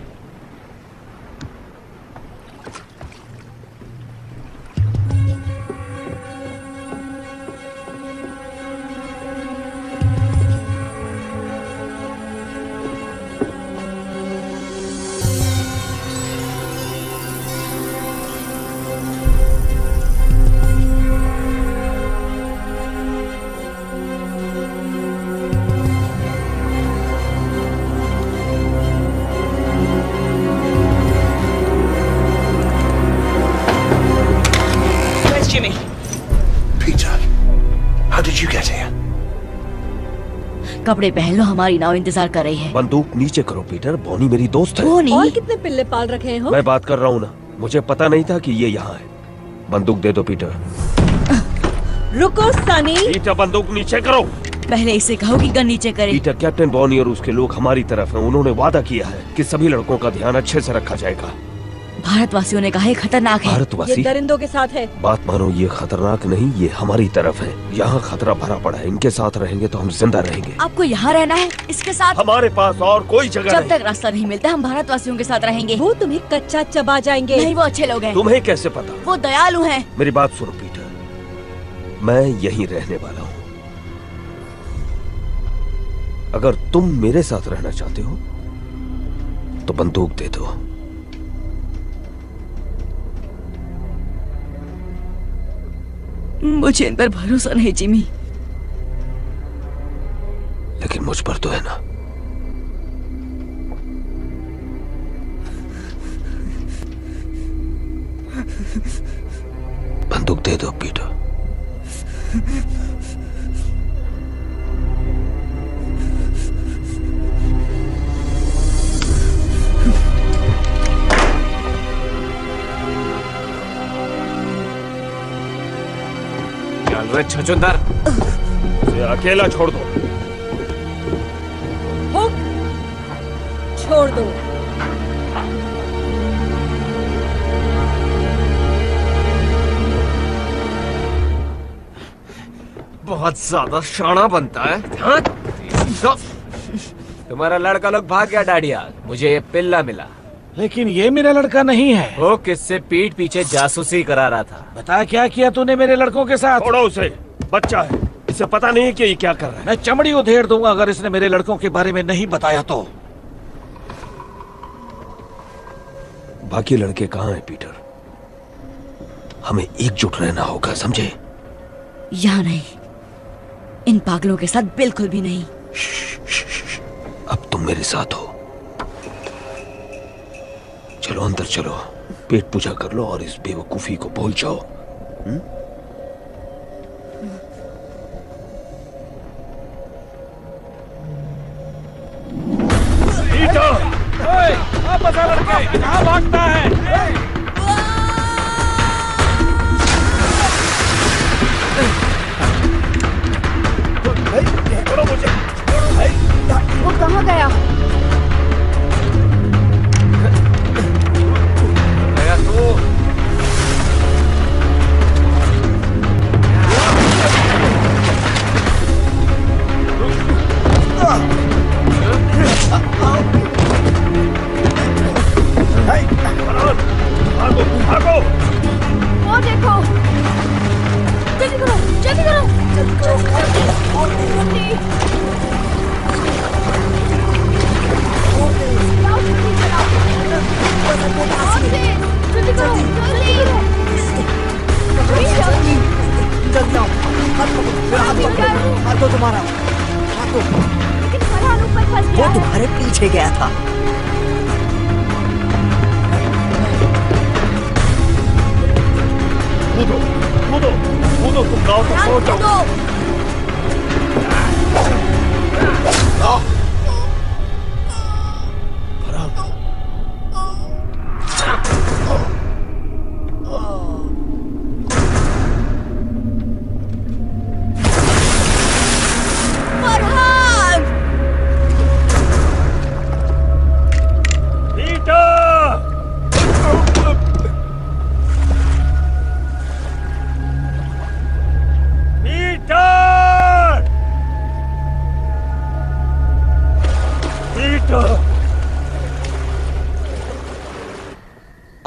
J: कपड़े पहन लो, हमारी नाव इंतजार कर रही है।
I: बंदूक नीचे करो पीटर, बोनी मेरी दोस्त है।
J: बोनी?
B: और कितने पिल्ले पाल रखे हो?
I: मैं बात कर रहा हूँ ना, मुझे पता नहीं था कि ये यहाँ है। बंदूक दे दो पीटर।
B: रुको सनी।
I: पीटर, बंदूक नीचे करो।
J: पहले इसे कहो कि गन नीचे करे।
I: पीटर, कैप्टन बॉनी और उसके लोग हमारी तरफ हैं। उन्होंने वादा किया है कि सभी लड़कों का ध्यान अच्छे से रखा जाएगा।
J: भारतवासियों ने कहा है खतरनाक है।
I: भारतवासी?
B: ये दरिंदों के साथ है।
I: बात मानो, ये खतरनाक नहीं, ये हमारी तरफ है। यहाँ खतरा भरा पड़ा है। इनके साथ रहेंगे तो हम जिंदा रहेंगे।
J: आपको यहाँ रहना है इसके साथ?
I: हमारे पास और कोई जगह
J: जब
I: नहीं।
J: तक रास्ता नहीं मिलता हम भारतवासियों के साथ रहेंगे।
B: वो तुम्हें कच्चा चबा जाएंगे।
J: नहीं, वो अच्छे लोग हैं।
I: तुम्हें कैसे पता?
J: वो दयालु हैं।
I: मेरी बात सुनो पीटर, मैं यहीं रहने वाला हूँ। अगर तुम मेरे साथ रहना चाहते हो तो बंदूक दे दो।
J: मुझे इन पर भरोसा नहीं जिमी।
I: लेकिन मुझ पर तो है ना। बंदूक दे दो पीटर।
C: चल रे छछूंदर,
I: उसे अकेला छोड़ दो।
B: हुक, छोड़ दो।
C: बहुत ज्यादा शाना बनता है। हाँ? तुम्हारा लड़का लोग भाग गया डाडिया, मुझे ये पिल्ला मिला।
O: लेकिन ये मेरा लड़का नहीं है।
C: वो किससे पीठ पीछे जासूसी करा रहा था।
O: बता क्या किया तूने मेरे लड़कों के साथ?
I: छोड़ो उसे, बच्चा है। इसे पता नहीं कि ये क्या कर रहा है।
G: मैं चमड़ी उधेड़ दूंगा अगर इसने मेरे लड़कों के बारे में नहीं बताया तो।
I: बाकी लड़के कहाँ हैं पीटर? हमें एकजुट रहना होगा, समझे?
J: यहाँ नहीं, इन पागलों के साथ बिल्कुल भी नहीं।
I: अब तुम मेरे साथ हो। चलो अंदर चलो, पेट पूजा कर लो और इस बेवकूफी को भूल जाओ।
O: लड़के कहाँ भागता है?
L: वो कहाँ गया?
M: वो देखो, जल्दी करो, जल्दी करो,
E: तुम्हारा वो तुम्हारे पीछे गया था।
I: कूदो, कूदो, कूदो, तुम गाँव तक पहुंच जाओ।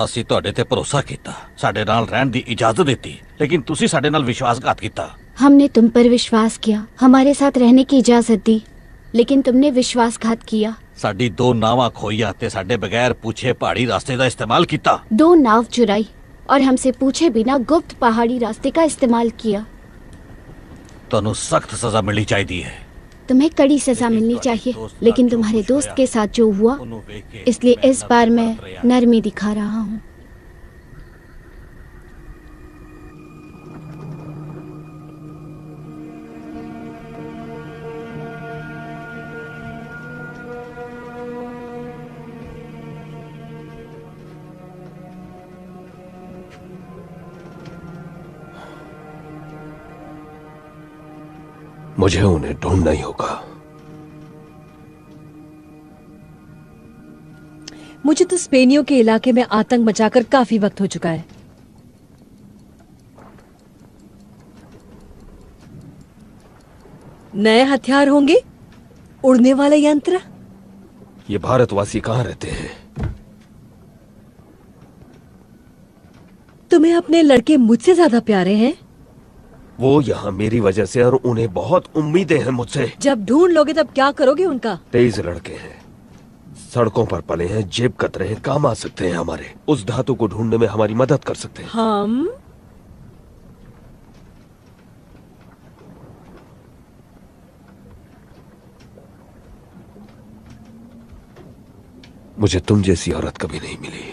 G: ਅਸੀਂ ਤੁਹਾਡੇ ਤੇ ਭਰੋਸਾ ਕੀਤਾ, ਸਾਡੇ ਨਾਲ ਰਹਿਣ ਦੀ इजाजत ਦਿੱਤੀ, लेकिन ਤੁਸੀਂ ਸਾਡੇ ਨਾਲ विश्वासघात ਕੀਤਾ।
L: हमने तुम पर विश्वास किया, हमारे साथ रहने की इजाजत दी, लेकिन तुमने विश्वासघात किया।
G: ਸਾਡੀ 2 ਨਾਵਾਂ ਖੋਈਆਂ ਤੇ ਸਾਡੇ बगैर पूछे पहाड़ी रास्ते का इस्तेमाल किया।
L: 2 नाव चुराई और हमसे पूछे बिना गुप्त पहाड़ी रास्ते का इस्तेमाल किया।
G: ਤੁਹਾਨੂੰ सख्त सजा मिलनी चाहिए।
L: तुम्हें कड़ी सजा मिलनी चाहिए, लेकिन तुम्हारे दोस्त के साथ जो हुआ, इसलिए इस बार मैं नरमी दिखा रहा हूँ।
I: मुझे उन्हें ढूंढना ही होगा।
B: मुझे तो स्पेनियों के इलाके में आतंक मचाकर काफी वक्त हो चुका है। नए हथियार होंगे, उड़ने वाले यंत्र।
I: ये भारतवासी कहाँ रहते हैं?
B: तुम्हें अपने लड़के मुझसे ज्यादा प्यारे हैं?
I: वो यहाँ मेरी वजह से, और उन्हें बहुत उम्मीदें हैं मुझसे।
B: जब ढूंढ लोगे तब क्या करोगे उनका?
I: 23 लड़के हैं, सड़कों पर पले हैं, जेब कतरे हैं, काम आ सकते हैं हमारे। उस धातु को ढूंढने में हमारी मदद कर सकते हैं।
B: हम
I: मुझे तुम जैसी औरत कभी नहीं मिली।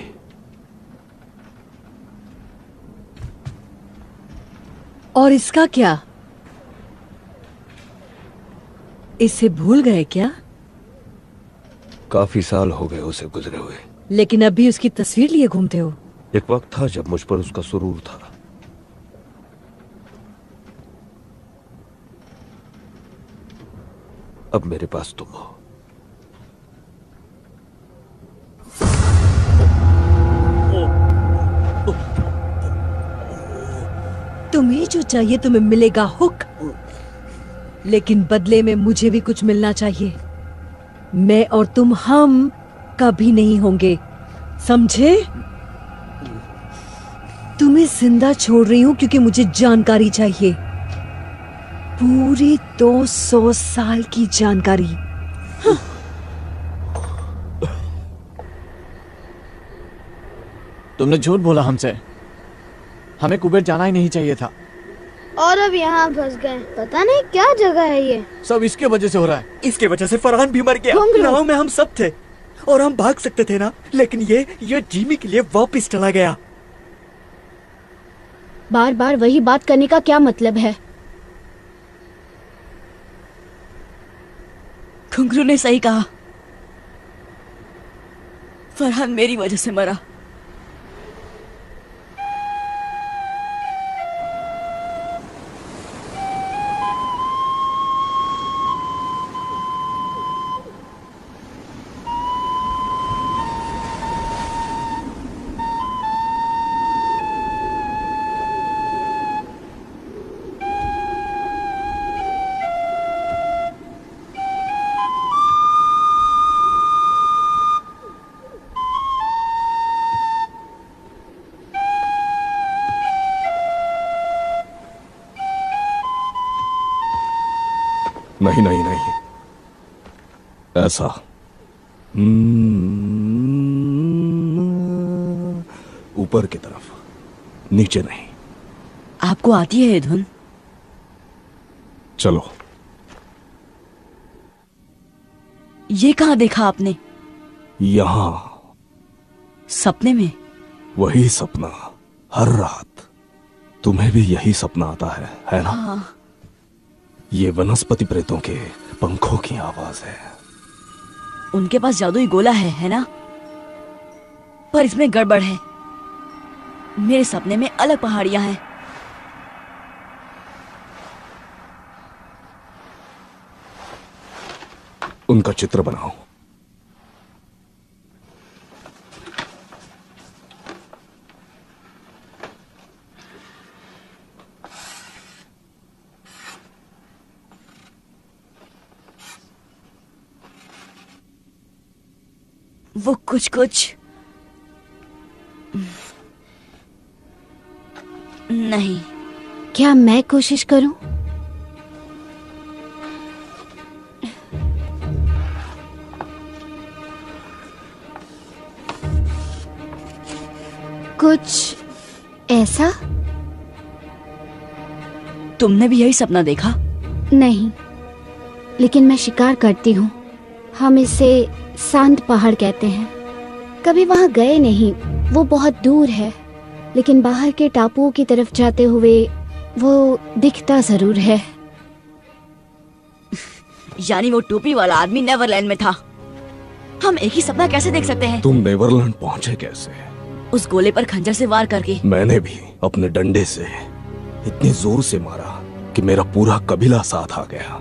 B: और इसका क्या? इसे भूल गए क्या?
I: काफी साल हो गए उसे गुजरे हुए,
B: लेकिन अब भी उसकी तस्वीर लिए घूमते हो।
I: एक वक्त था जब मुझ पर उसका सुरूर था। अब मेरे पास तुम हो।
B: तुम्हें जो चाहिए तुम्हें मिलेगा, हुक। लेकिन बदले में मुझे भी कुछ मिलना चाहिए। मैं और तुम हम कभी नहीं होंगे, समझे? तुम्हें जिंदा छोड़ रही हूं क्योंकि मुझे जानकारी चाहिए। पूरे 200 साल की जानकारी।
N: तुमने झूठ बोला हमसे। हमें कुबेर जाना ही नहीं चाहिए था।
P: और अब यहाँ फंस गए। पता नहीं क्या जगह है ये।
N: सब इसके वजह से हो रहा है।
E: इसके वजह से फरहान भी मर गया। नाव में हम सब थे और हम भाग सकते थे ना, लेकिन ये जिमी के लिए वापस चला गया।
L: बार बार वही बात करने का क्या मतलब है?
J: घुंघरू ने सही कहा, फरहान मेरी वजह से मरा।
H: नहीं नहीं नहीं, ऐसा ऊपर की तरफ, नीचे नहीं।
J: आपको आती है ये धुन?
H: चलो।
J: ये कहाँ देखा आपने?
H: यहां।
J: सपने में?
H: वही सपना हर रात। तुम्हें भी यही सपना आता है ना?
J: हाँ।
H: ये वनस्पति प्रेतों के पंखों की आवाज है।
J: उनके पास जादुई गोला है ना? पर इसमें गड़बड़ है। मेरे सपने में अलग पहाड़ियां हैं।
H: उनका चित्र बनाओ।
J: वो कुछ कुछ नहीं।
L: क्या मैं कोशिश करूं? कुछ ऐसा?
J: तुमने भी यही सपना देखा?
L: नहीं, लेकिन मैं शिकार करती हूँ। हम इसे शांत पहाड़ कहते हैं। कभी वहां गए नहीं, वो बहुत दूर है, लेकिन बाहर के टापुओं की तरफ जाते हुए वो दिखता जरूर है।
J: यानी वो टोपी वाला आदमी नेवरलैंड में था। हम एक ही सपना कैसे देख सकते हैं?
H: तुम नेवरलैंड पहुंचे कैसे?
J: उस गोले पर खंजर से वार करके।
H: मैंने भी अपने डंडे से इतनी जोर से मारा कि मेरा पूरा कबीला साथ आ गया।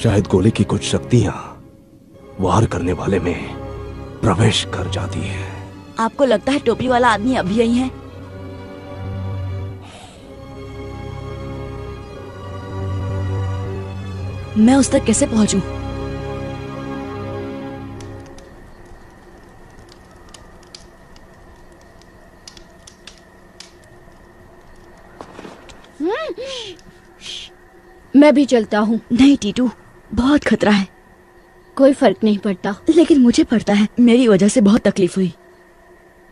H: शायद गोले की कुछ शक्तियां वार करने वाले में प्रवेश कर जाती है।
J: आपको लगता है टोपी वाला आदमी अभी यही है? मैं उस तक कैसे पहुंचूं?
L: मैं भी चलता हूँ।
J: नहीं टीटू, बहुत खतरा है।
L: कोई फर्क नहीं पड़ता।
J: लेकिन मुझे पड़ता है। मेरी वजह से बहुत तकलीफ हुई।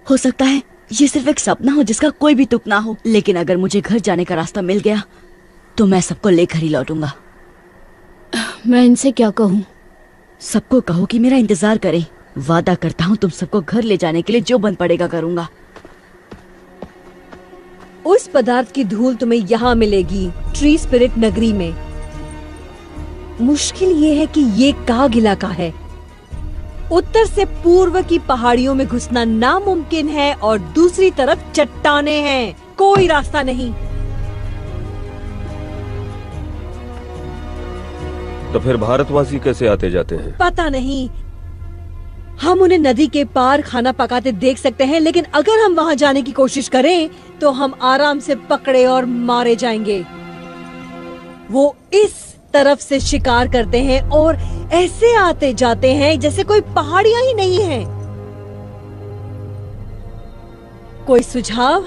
J: हो सकता है ये सिर्फ एक सपना हो जिसका कोई भी तुक ना हो, लेकिन अगर मुझे घर जाने का रास्ता मिल गया तो मैं सबको लेकर ही लौटूंगा।
L: मैं इनसे क्या कहूँ?
J: सबको कहो कि मेरा इंतजार करें। वादा करता हूँ तुम सबको घर ले जाने के लिए जो बन पड़ेगा करूंगा।
B: उस पदार्थ की धूल तुम्हें यहाँ मिलेगी, ट्री स्पिरिट नगरी में। मुश्किल ये है कि ये काग इलाका है। उत्तर से पूर्व की पहाड़ियों में घुसना नामुमकिन है और दूसरी तरफ चट्टानें हैं। कोई रास्ता नहीं।
I: तो फिर भारतवासी कैसे आते जाते हैं?
B: पता नहीं। हम उन्हें नदी के पार खाना पकाते देख सकते हैं, लेकिन अगर हम वहां जाने की कोशिश करें तो हम आराम से पकड़े और मारे जाएंगे। वो इस तरफ से शिकार करते हैं और ऐसे आते जाते हैं जैसे कोई पहाड़ियां ही नहीं है। कोई सुझाव?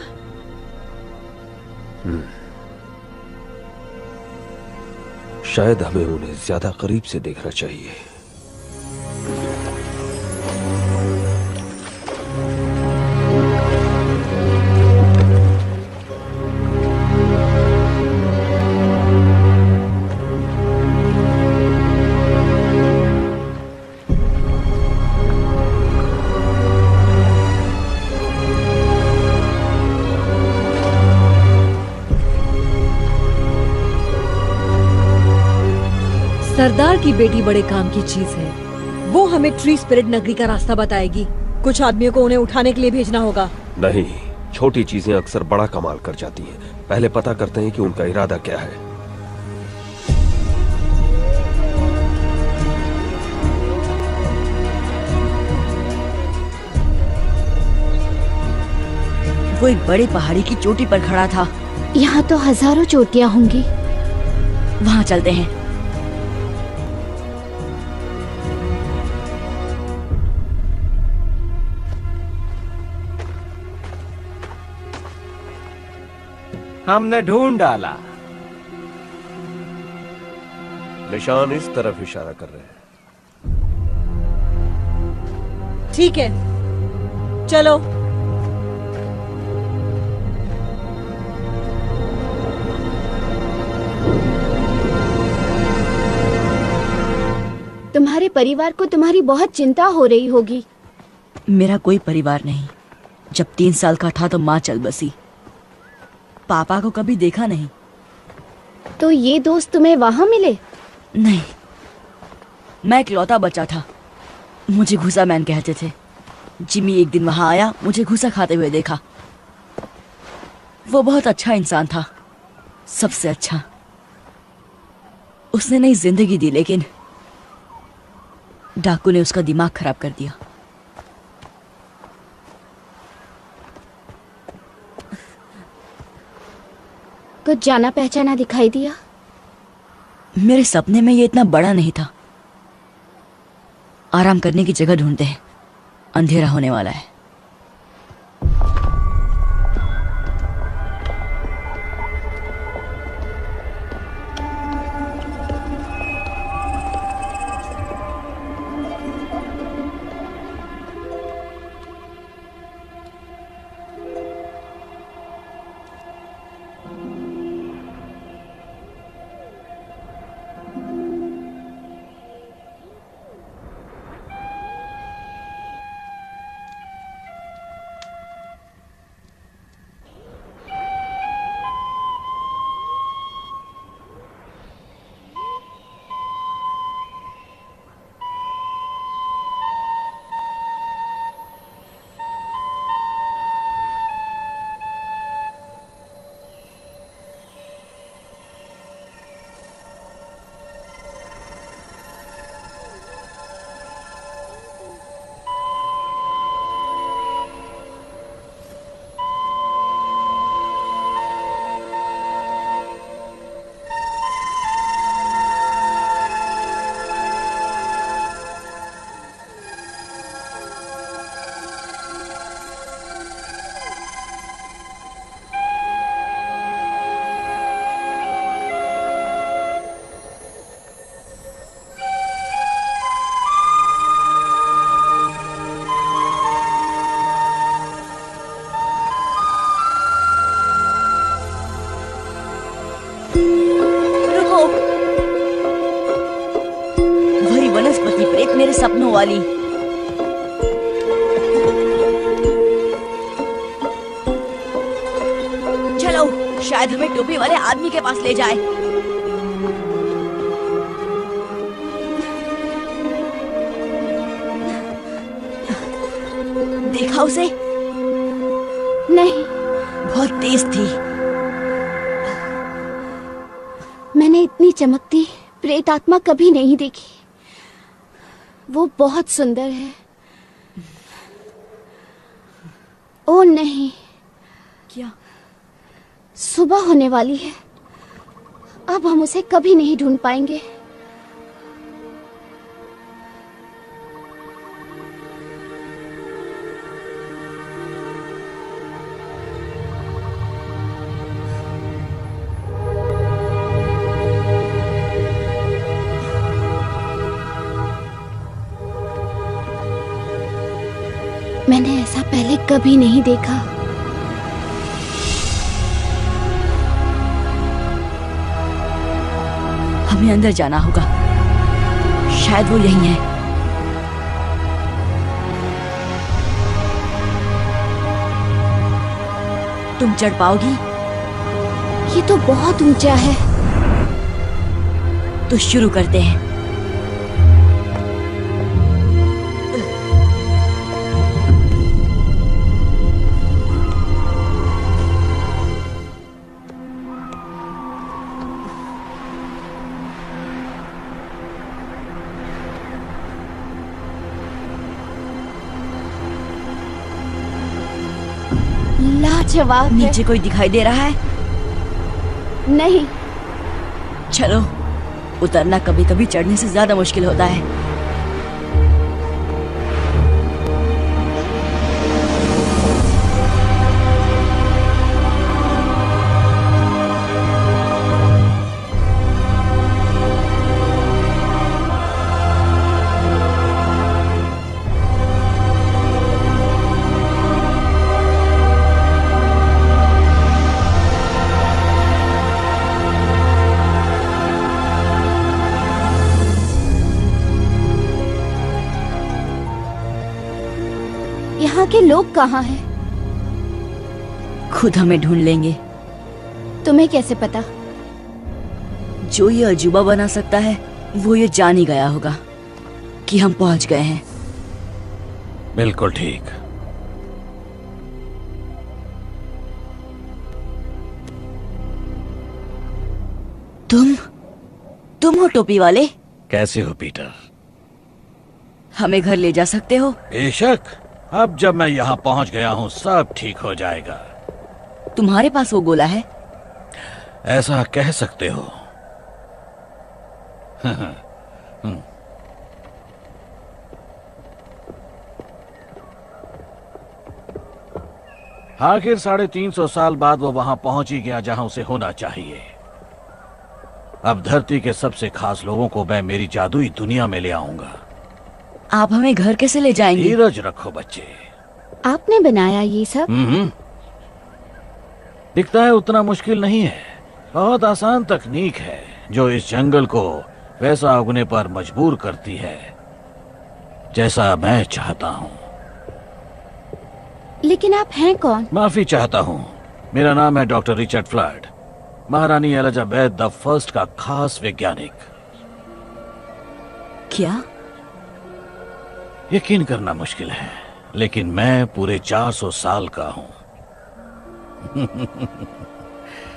I: शायद हमें उन्हें ज्यादा करीब से देखना चाहिए।
B: सरदार की बेटी बड़े काम की चीज है। वो हमें ट्री स्पिरिट नगरी का रास्ता बताएगी। कुछ आदमियों को उन्हें उठाने के लिए भेजना होगा।
I: नहीं, छोटी चीजें अक्सर बड़ा कमाल कर जाती हैं। पहले पता करते हैं कि उनका इरादा क्या है।
J: वो एक बड़े पहाड़ी की चोटी पर खड़ा था।
L: यहाँ तो हजारों चोटियाँ होंगी।
J: वहाँ चलते हैं।
C: हमने ढूंढ डाला।
I: निशान इस तरफ इशारा कर रहे हैं।
B: ठीक है, चलो।
L: तुम्हारे परिवार को तुम्हारी बहुत चिंता हो रही होगी।
J: मेरा कोई परिवार नहीं। जब 3 साल का था तो माँ चल बसी। पापा को कभी देखा नहीं।
L: तो ये दोस्त तुम्हें वहाँ मिले?
J: नहीं, मैं इकलौता बच्चा था। मुझे घुसा मैन कहते थे। जिमी एक दिन वहां आया, मुझे घुसा खाते हुए देखा। वो बहुत अच्छा इंसान था, सबसे अच्छा। उसने नई जिंदगी दी, लेकिन डाकू ने उसका दिमाग खराब कर दिया।
L: कुछ जाना पहचाना दिखाई दिया?
J: मेरे सपने में ये इतना बड़ा नहीं था। आराम करने की जगह ढूंढते हैं, अंधेरा होने वाला है। वनस्पति प्रेत मेरे सपनों वाली। चलो, शायद हमें टोपी वाले आदमी के पास ले जाए। देखा उसे?
L: नहीं।
J: बहुत तेज थी।
L: मैंने इतनी चमकती प्रेत आत्मा कभी नहीं देखी। वो बहुत सुंदर है। ओ नहीं।
J: क्या?
L: सुबह होने वाली है। अब हम उसे कभी नहीं ढूंढ पाएंगे। कभी नहीं देखा।
J: हमें अंदर जाना होगा, शायद वो यही है। तुम चढ़ पाओगी?
L: ये तो बहुत ऊंचा है।
J: तो शुरू करते हैं।
L: लाजवाब है।
J: नीचे कोई दिखाई दे रहा है?
L: नहीं।
J: चलो, उतरना कभी कभी चढ़ने से ज्यादा मुश्किल होता है।
L: यहाँ के लोग कहाँ हैं?
J: खुद हमें ढूंढ लेंगे।
L: तुम्हें कैसे पता?
J: जो ये अजूबा बना सकता है वो ये जान ही गया होगा कि हम पहुंच गए हैं।
G: बिल्कुल ठीक।
J: तुम हो टोपी वाले?
G: कैसे हो पीटर?
J: हमें घर ले जा सकते हो?
G: बेशक। अब जब मैं यहाँ पहुँच गया हूँ सब ठीक हो जाएगा।
J: तुम्हारे पास वो गोला है?
G: ऐसा कह सकते हो। आखिर 350 साल बाद वो वहां पहुंच ही गया जहां उसे होना चाहिए। अब धरती के सबसे खास लोगों को मैं मेरी जादुई दुनिया में ले आऊंगा।
J: आप हमें घर कैसे ले जाएंगे?
G: धीरज रखो बच्चे।
L: आपने बनाया ये सब?
G: दिखता है उतना मुश्किल नहीं है। बहुत आसान तकनीक है जो इस जंगल को वैसा उगने पर मजबूर करती है जैसा मैं चाहता हूँ।
L: लेकिन आप हैं कौन?
G: माफी चाहता हूँ। मेरा नाम है डॉक्टर रिचर्ड फ्लड, महारानी एलिजाबेथ द फर्स्ट का खास वैज्ञानिक।
J: क्या?
G: यकीन करना मुश्किल है, लेकिन मैं पूरे 400 साल का हूं।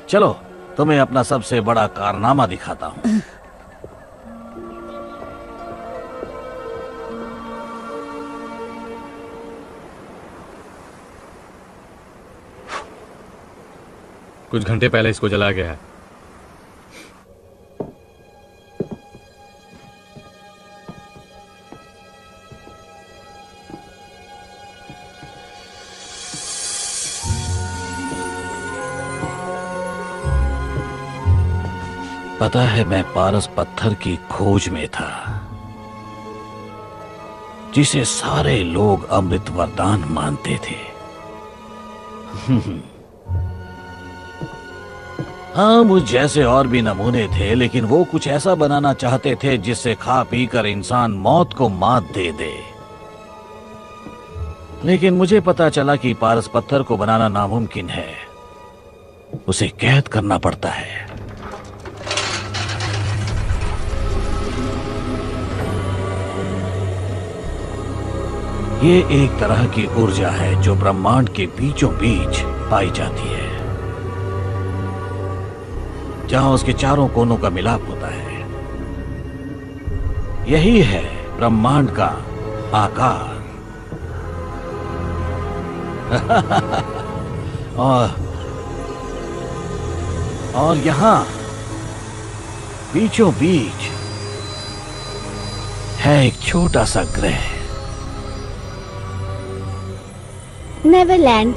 G: चलो तुम्हें अपना सबसे बड़ा कारनामा दिखाता हूं।
N: कुछ घंटे पहले इसको जलाया गया है।
G: पता है मैं पारस पत्थर की खोज में था जिसे सारे लोग अमृत वरदान मानते थे। हाँ, मुझ जैसे और भी नमूने थे, लेकिन वो कुछ ऐसा बनाना चाहते थे जिससे खा पी कर इंसान मौत को मात दे दे। लेकिन मुझे पता चला कि पारस पत्थर को बनाना नामुमकिन है, उसे कैद करना पड़ता है। ये एक तरह की ऊर्जा है जो ब्रह्मांड के बीचों बीच पाई जाती है, जहां उसके चारों कोनों का मिलाप होता है। यही है ब्रह्मांड का आकार। और यहां बीचों बीच है एक छोटा सा ग्रह,
L: नेवरलैंड।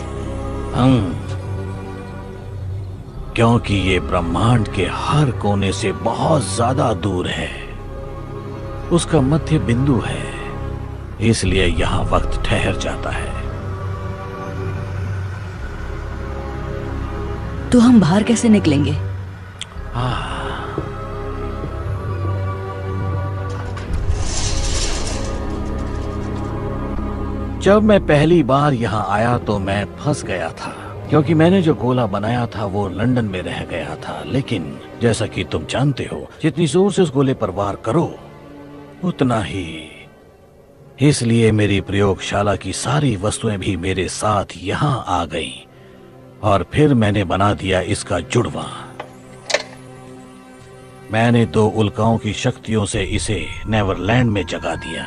G: क्योंकि ये ब्रह्मांड के हर कोने से बहुत ज्यादा दूर है, उसका मध्य बिंदु है, इसलिए यहां वक्त ठहर जाता है।
J: तो हम बाहर कैसे निकलेंगे?
G: जब मैं पहली बार यहाँ आया तो मैं फंस गया था, क्योंकि मैंने जो गोला बनाया था वो लंदन में रह गया था। लेकिन जैसा कि तुम जानते हो, जितनी जोर से उस गोले पर वार करो उतना ही। इसलिए मेरी प्रयोगशाला की सारी वस्तुएं भी मेरे साथ यहाँ आ गईं और फिर मैंने बना दिया इसका जुड़वा। मैंने 2 उल्काओं की शक्तियों से इसे नेवरलैंड में जगा दिया।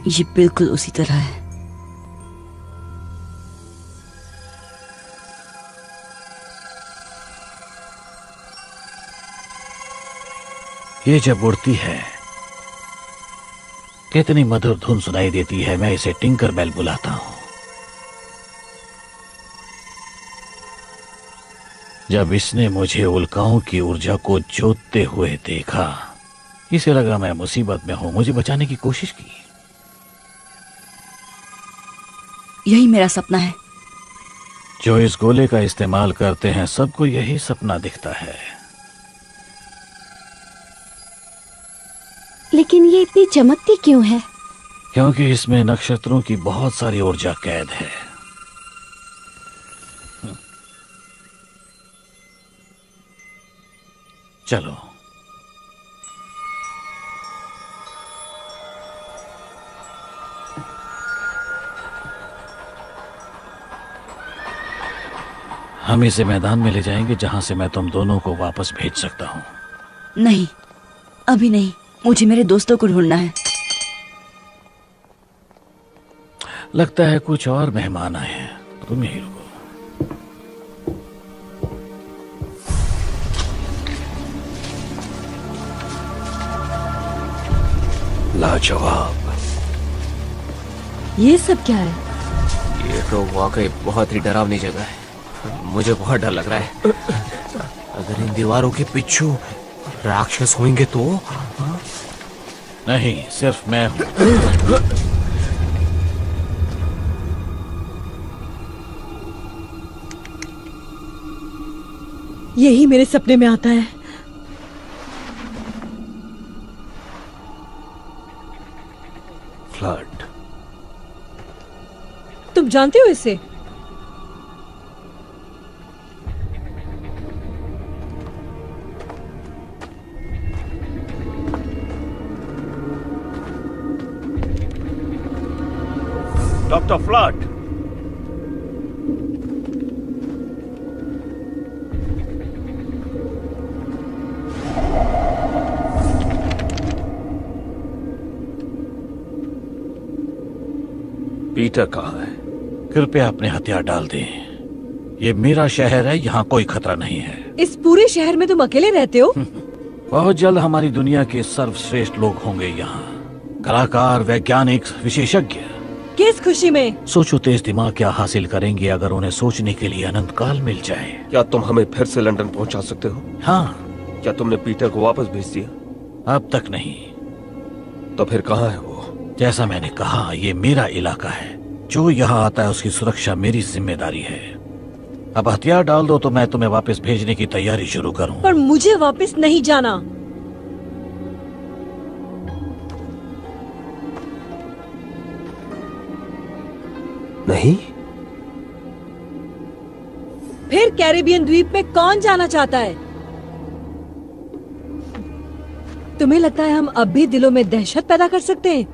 J: ये बिल्कुल उसी तरह है।
G: ये जब उड़ती है कितनी मधुर धुन सुनाई देती है। मैं इसे टिंकर बेल बुलाता हूं। जब इसने मुझे उल्काओं की ऊर्जा को जोतते हुए देखा, इसे लगा मैं मुसीबत में हूं, मुझे बचाने की कोशिश की।
J: यही मेरा सपना है।
G: जो इस गोले का इस्तेमाल करते हैं सबको यही सपना दिखता है।
L: लेकिन ये इतनी चमकती क्यों है?
G: क्योंकि इसमें नक्षत्रों की बहुत सारी ऊर्जा कैद है। चलो, हम इसे मैदान में ले जाएंगे जहां से मैं तुम दोनों को वापस भेज सकता हूं।
J: नहीं, अभी नहीं। मुझे मेरे दोस्तों को ढूंढना है।
G: लगता है कुछ और मेहमान आए हैं, तुम यहीं रुको।
C: लाजवाब।
B: ये सब क्या है?
C: ये तो वाकई बहुत ही डरावनी जगह है। मुझे बहुत डर लग रहा है। अगर इन दीवारों के पीछे राक्षस होंगे तो?
G: नहीं, सिर्फ मैं हूं।
B: यही मेरे सपने में आता है।
C: फ्लड।
B: तुम जानते हो इसे?
G: Doctor flood.
I: पीटर कहाँ है?
G: कृपया अपने हथियार डाल दें। ये मेरा शहर है, यहाँ कोई खतरा नहीं है।
B: इस पूरे शहर में तुम अकेले रहते हो?
G: बहुत जल्द हमारी दुनिया के सर्वश्रेष्ठ लोग होंगे यहाँ। कलाकार, वैज्ञानिक, विशेषज्ञ।
B: किस खुशी में?
G: सोचो तेज दिमाग क्या हासिल करेंगे अगर उन्हें सोचने के लिए अनंत काल मिल जाए।
I: क्या तुम हमें फिर से लंदन पहुंचा सकते हो?
G: हाँ।
I: क्या तुमने पीटर को वापस भेज दिया?
G: अब तक नहीं।
I: तो फिर कहाँ है वो?
G: जैसा मैंने कहा, ये मेरा इलाका है। जो यहाँ आता है उसकी सुरक्षा मेरी जिम्मेदारी है। अब हथियार डाल दो तो मैं तुम्हें वापस भेजने की तैयारी शुरू करूं।
B: पर मुझे वापस नहीं जाना।
C: नहीं?
B: फिर कैरिबियन द्वीप में कौन जाना चाहता है? तुम्हें लगता है हम अब भी दिलों में दहशत पैदा कर सकते हैं?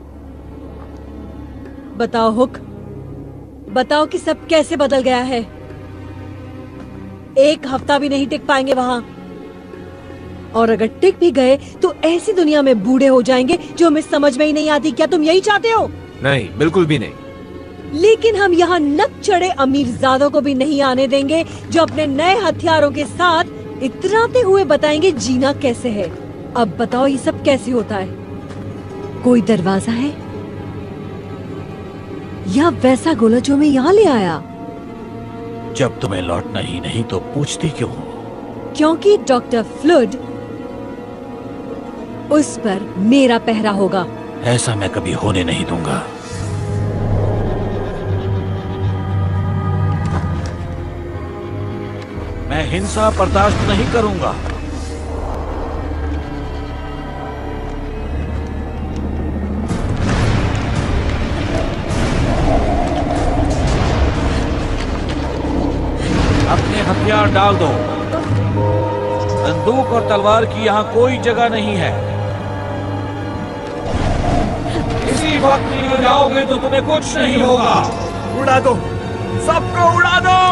B: बताओ हुक, बताओ कि सब कैसे बदल गया है। 1 हफ्ता भी नहीं टिक पाएंगे वहां, और अगर टिक भी गए तो ऐसी दुनिया में बूढ़े हो जाएंगे जो हमें समझ में ही नहीं आती। क्या तुम यही चाहते हो?
C: नहीं, बिल्कुल भी नहीं।
B: लेकिन हम यहाँ नक चढ़े अमीरजादों को भी नहीं आने देंगे जो अपने नए हथियारों के साथ इतराते हुए बताएंगे जीना कैसे है। अब बताओ ये सब कैसे होता है? कोई दरवाजा है या वैसा गोला जो मैं यहाँ ले आया?
G: जब तुम्हें लौटना ही नहीं तो पूछती क्यों हो?
B: क्योंकि डॉक्टर फ्लड, उस पर मेरा पहरा होगा।
G: ऐसा मैं कभी होने नहीं दूंगा।
O: मैं हिंसा बर्दाश्त नहीं करूंगा। अपने हथियार डाल दो। बंदूक और तलवार की यहाँ कोई जगह नहीं है। इसी वक्त निकल जाओगे तो तुम्हें कुछ नहीं होगा।
E: उड़ा दो, सबको उड़ा दो।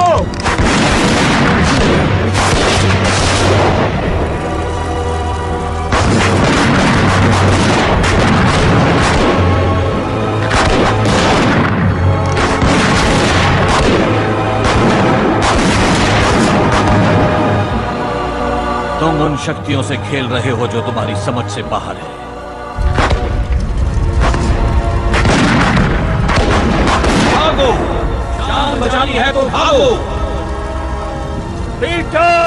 O: तुम उन शक्तियों से खेल रहे हो जो तुम्हारी समझ से बाहर है। भागो, जान बचानी है तो भागो।
I: पीटर!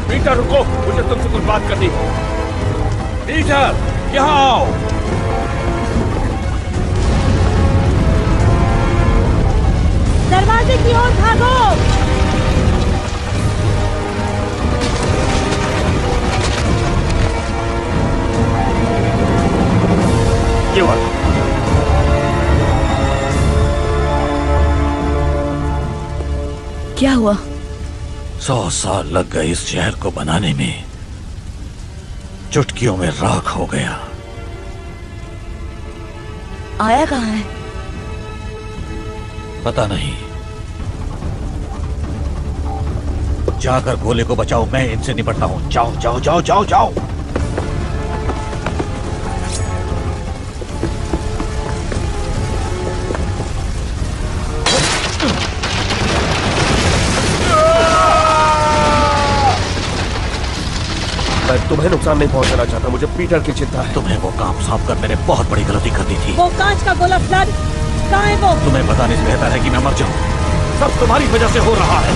I: पीटर रुको, मुझे तुमसे कुछ बात करनी है।
O: पीटर, यहाँ आओ।
Q: दरवाजे की ओर भागो।
I: ये वाला।
F: क्या हुआ?
G: 100 साल लग गए इस शहर को बनाने में, चुटकियों में राख हो गया।
F: आया कहाँ है?
G: पता नहीं। जाकर गोले को बचाओ, मैं इनसे निपटता हूं। जाओ जाओ जाओ जाओ जाओ।
I: मैं तुम्हें नुकसान नहीं पहुंचाना चाहता, मुझे पीटर की चिंता है।
G: तुम्हें वो काम साफ कर मैंने बहुत बड़ी गलती कर दी थी।
Q: वो कांच का गोला फ्लड कहाँ है वो?
G: तुम्हें बताने से बेहतर है कि मैं मर जाऊं। सब तुम्हारी वजह से हो रहा है।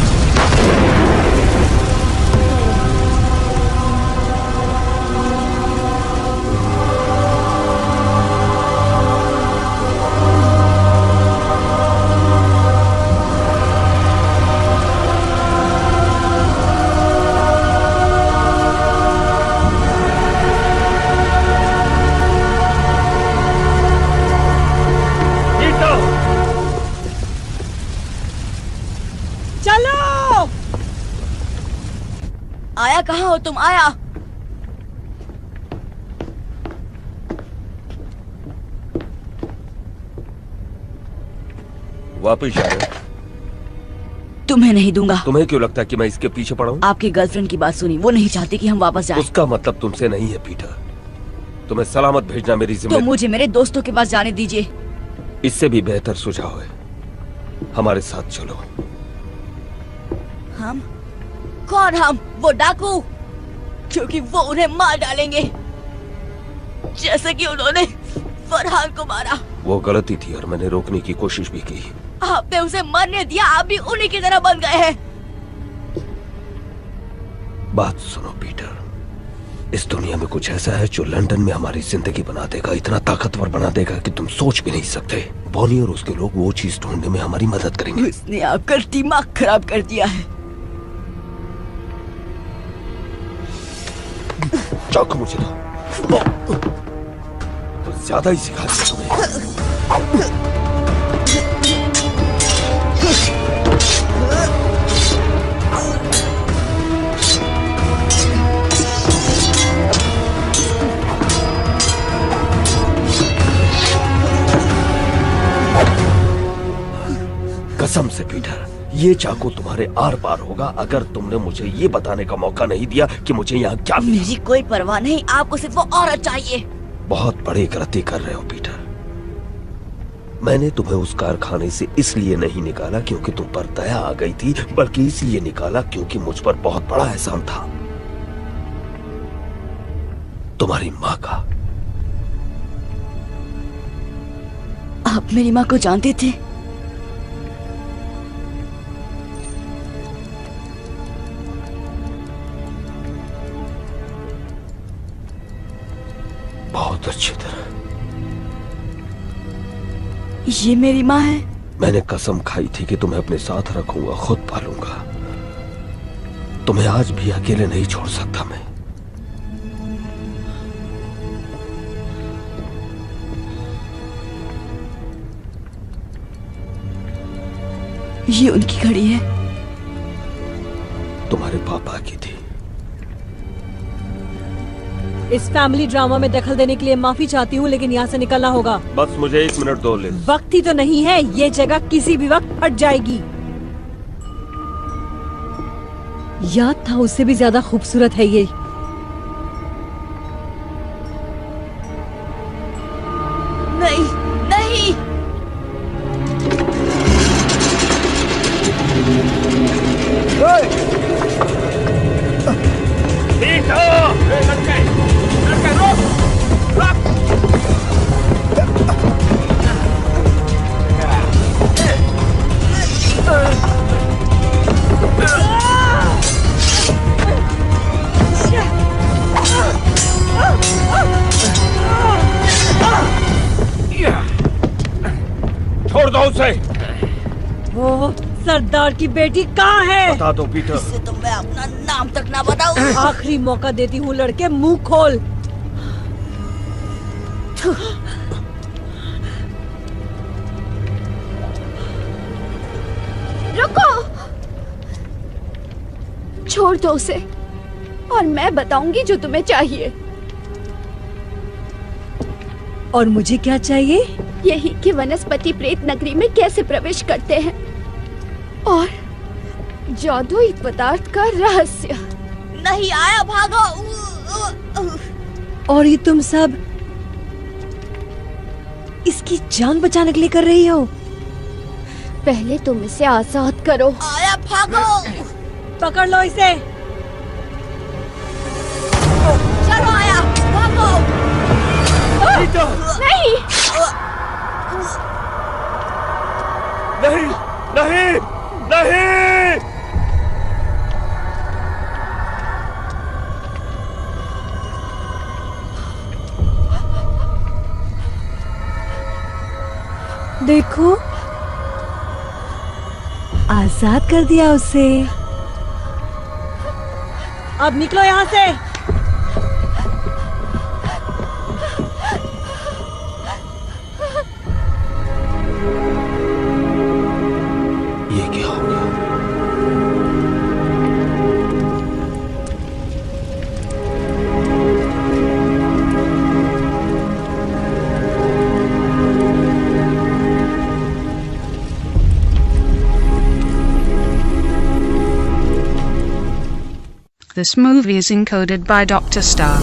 F: आया कहाँ हो तुम? आया।
I: वापिस जा रहे?
F: तुम्हें नहीं दूंगा।
I: तुम्हें क्यों लगता है कि मैं इसके पीछे पड़ा हूँ?
F: आपकी गर्लफ्रेंड की बात सुनी, वो नहीं चाहती कि हम वापस जाएं।
I: उसका मतलब तुमसे नहीं है पीटर। तुम्हें सलामत भेजना मेरी
F: तो
I: जिम्मेदारी।
F: मुझे मेरे दोस्तों के पास जाने दीजिए।
I: इससे भी बेहतर सुझाव है, हमारे साथ चलो।
F: हम? कौन हम? वो डाकू, क्योंकि वो उन्हें मार डालेंगे जैसे कि उन्होंने फरहान को मारा।
I: वो गलती थी और मैंने रोकने की कोशिश भी की।
F: आपने उसे मरने दिया, आप भी उन्हीं की तरह बन गए हैं।
I: बात सुनो पीटर, इस दुनिया में कुछ ऐसा है जो लंदन में हमारी जिंदगी बना देगा, इतना ताकतवर बना देगा कि तुम सोच भी नहीं सकते। बॉनी और उसके लोग वो चीज ढूंढने में हमारी मदद करेंगे।
F: उसने आपका दिमाग खराब कर दिया है।
I: चाकू मुझे दो। तो ज्यादा ही सिखा दिया तुम्हें। कसम से पीटर, ये चाकू तुम्हारे आर पार होगा अगर तुमने मुझे ये बताने का मौका नहीं दिया कि मुझे यहाँ क्या।
F: मेरी कोई परवाह नहीं, आपको सिर्फ वो औरत चाहिए।
I: बहुत बड़ी गलती कर रहे हो पीटर। मैंने तुम्हें उस कारखाने से इसलिए नहीं निकाला क्योंकि तुम पर दया आ गई थी, बल्कि इसलिए निकाला क्योंकि मुझ पर बहुत बड़ा एहसान था, तुम्हारी माँ का।
F: आप मेरी माँ को जानते थे?
I: बहुत अच्छी तरह।
F: ये मेरी माँ है?
I: मैंने कसम खाई थी कि तुम्हें अपने साथ रखूंगा, खुद पालूंगा। तुम्हें आज भी अकेले नहीं छोड़ सकता मैं।
J: ये उनकी घड़ी है।
I: तुम्हारे पापा की थी।
B: इस फैमिली ड्रामा में दखल देने के लिए माफी चाहती हूँ, लेकिन यहाँ से निकलना होगा।
I: बस मुझे 1 मिनट दो लिज।
B: वक्त ही तो नहीं है, ये जगह किसी भी वक्त हट जाएगी। याद था उससे भी ज्यादा खूबसूरत है ये।
F: नहीं नहीं,
I: छोड़ दो उसे।
B: वो सरदार की बेटी कहाँ है?
I: बता दो पीटर।
F: इससे तो मैं अपना नाम तक ना बताऊं।
B: आखिरी मौका देती हूँ लड़के, मुंह खोल।
L: रुको, छोड़ दो उसे और मैं बताऊंगी जो तुम्हें चाहिए।
B: और मुझे क्या चाहिए?
L: यही कि वनस्पति प्रेत नगरी में कैसे प्रवेश करते हैं और जादुई पदार्थ का रहस्य।
F: नहीं आया, भागो।
B: और ये तुम सब इसकी जान बचाने के लिए कर रही हो?
L: पहले तुम इसे आजाद करो।
F: आया, भागो।
B: पकड़ लो इसे।
F: चलो आया, भागो।
L: नहीं
I: नहीं नहीं नहीं।
B: देखो, आजाद कर दिया उसे। अब निकलो यहाँ से।
I: ये क्या हो गया?
A: This movie is encoded by Dr. Star.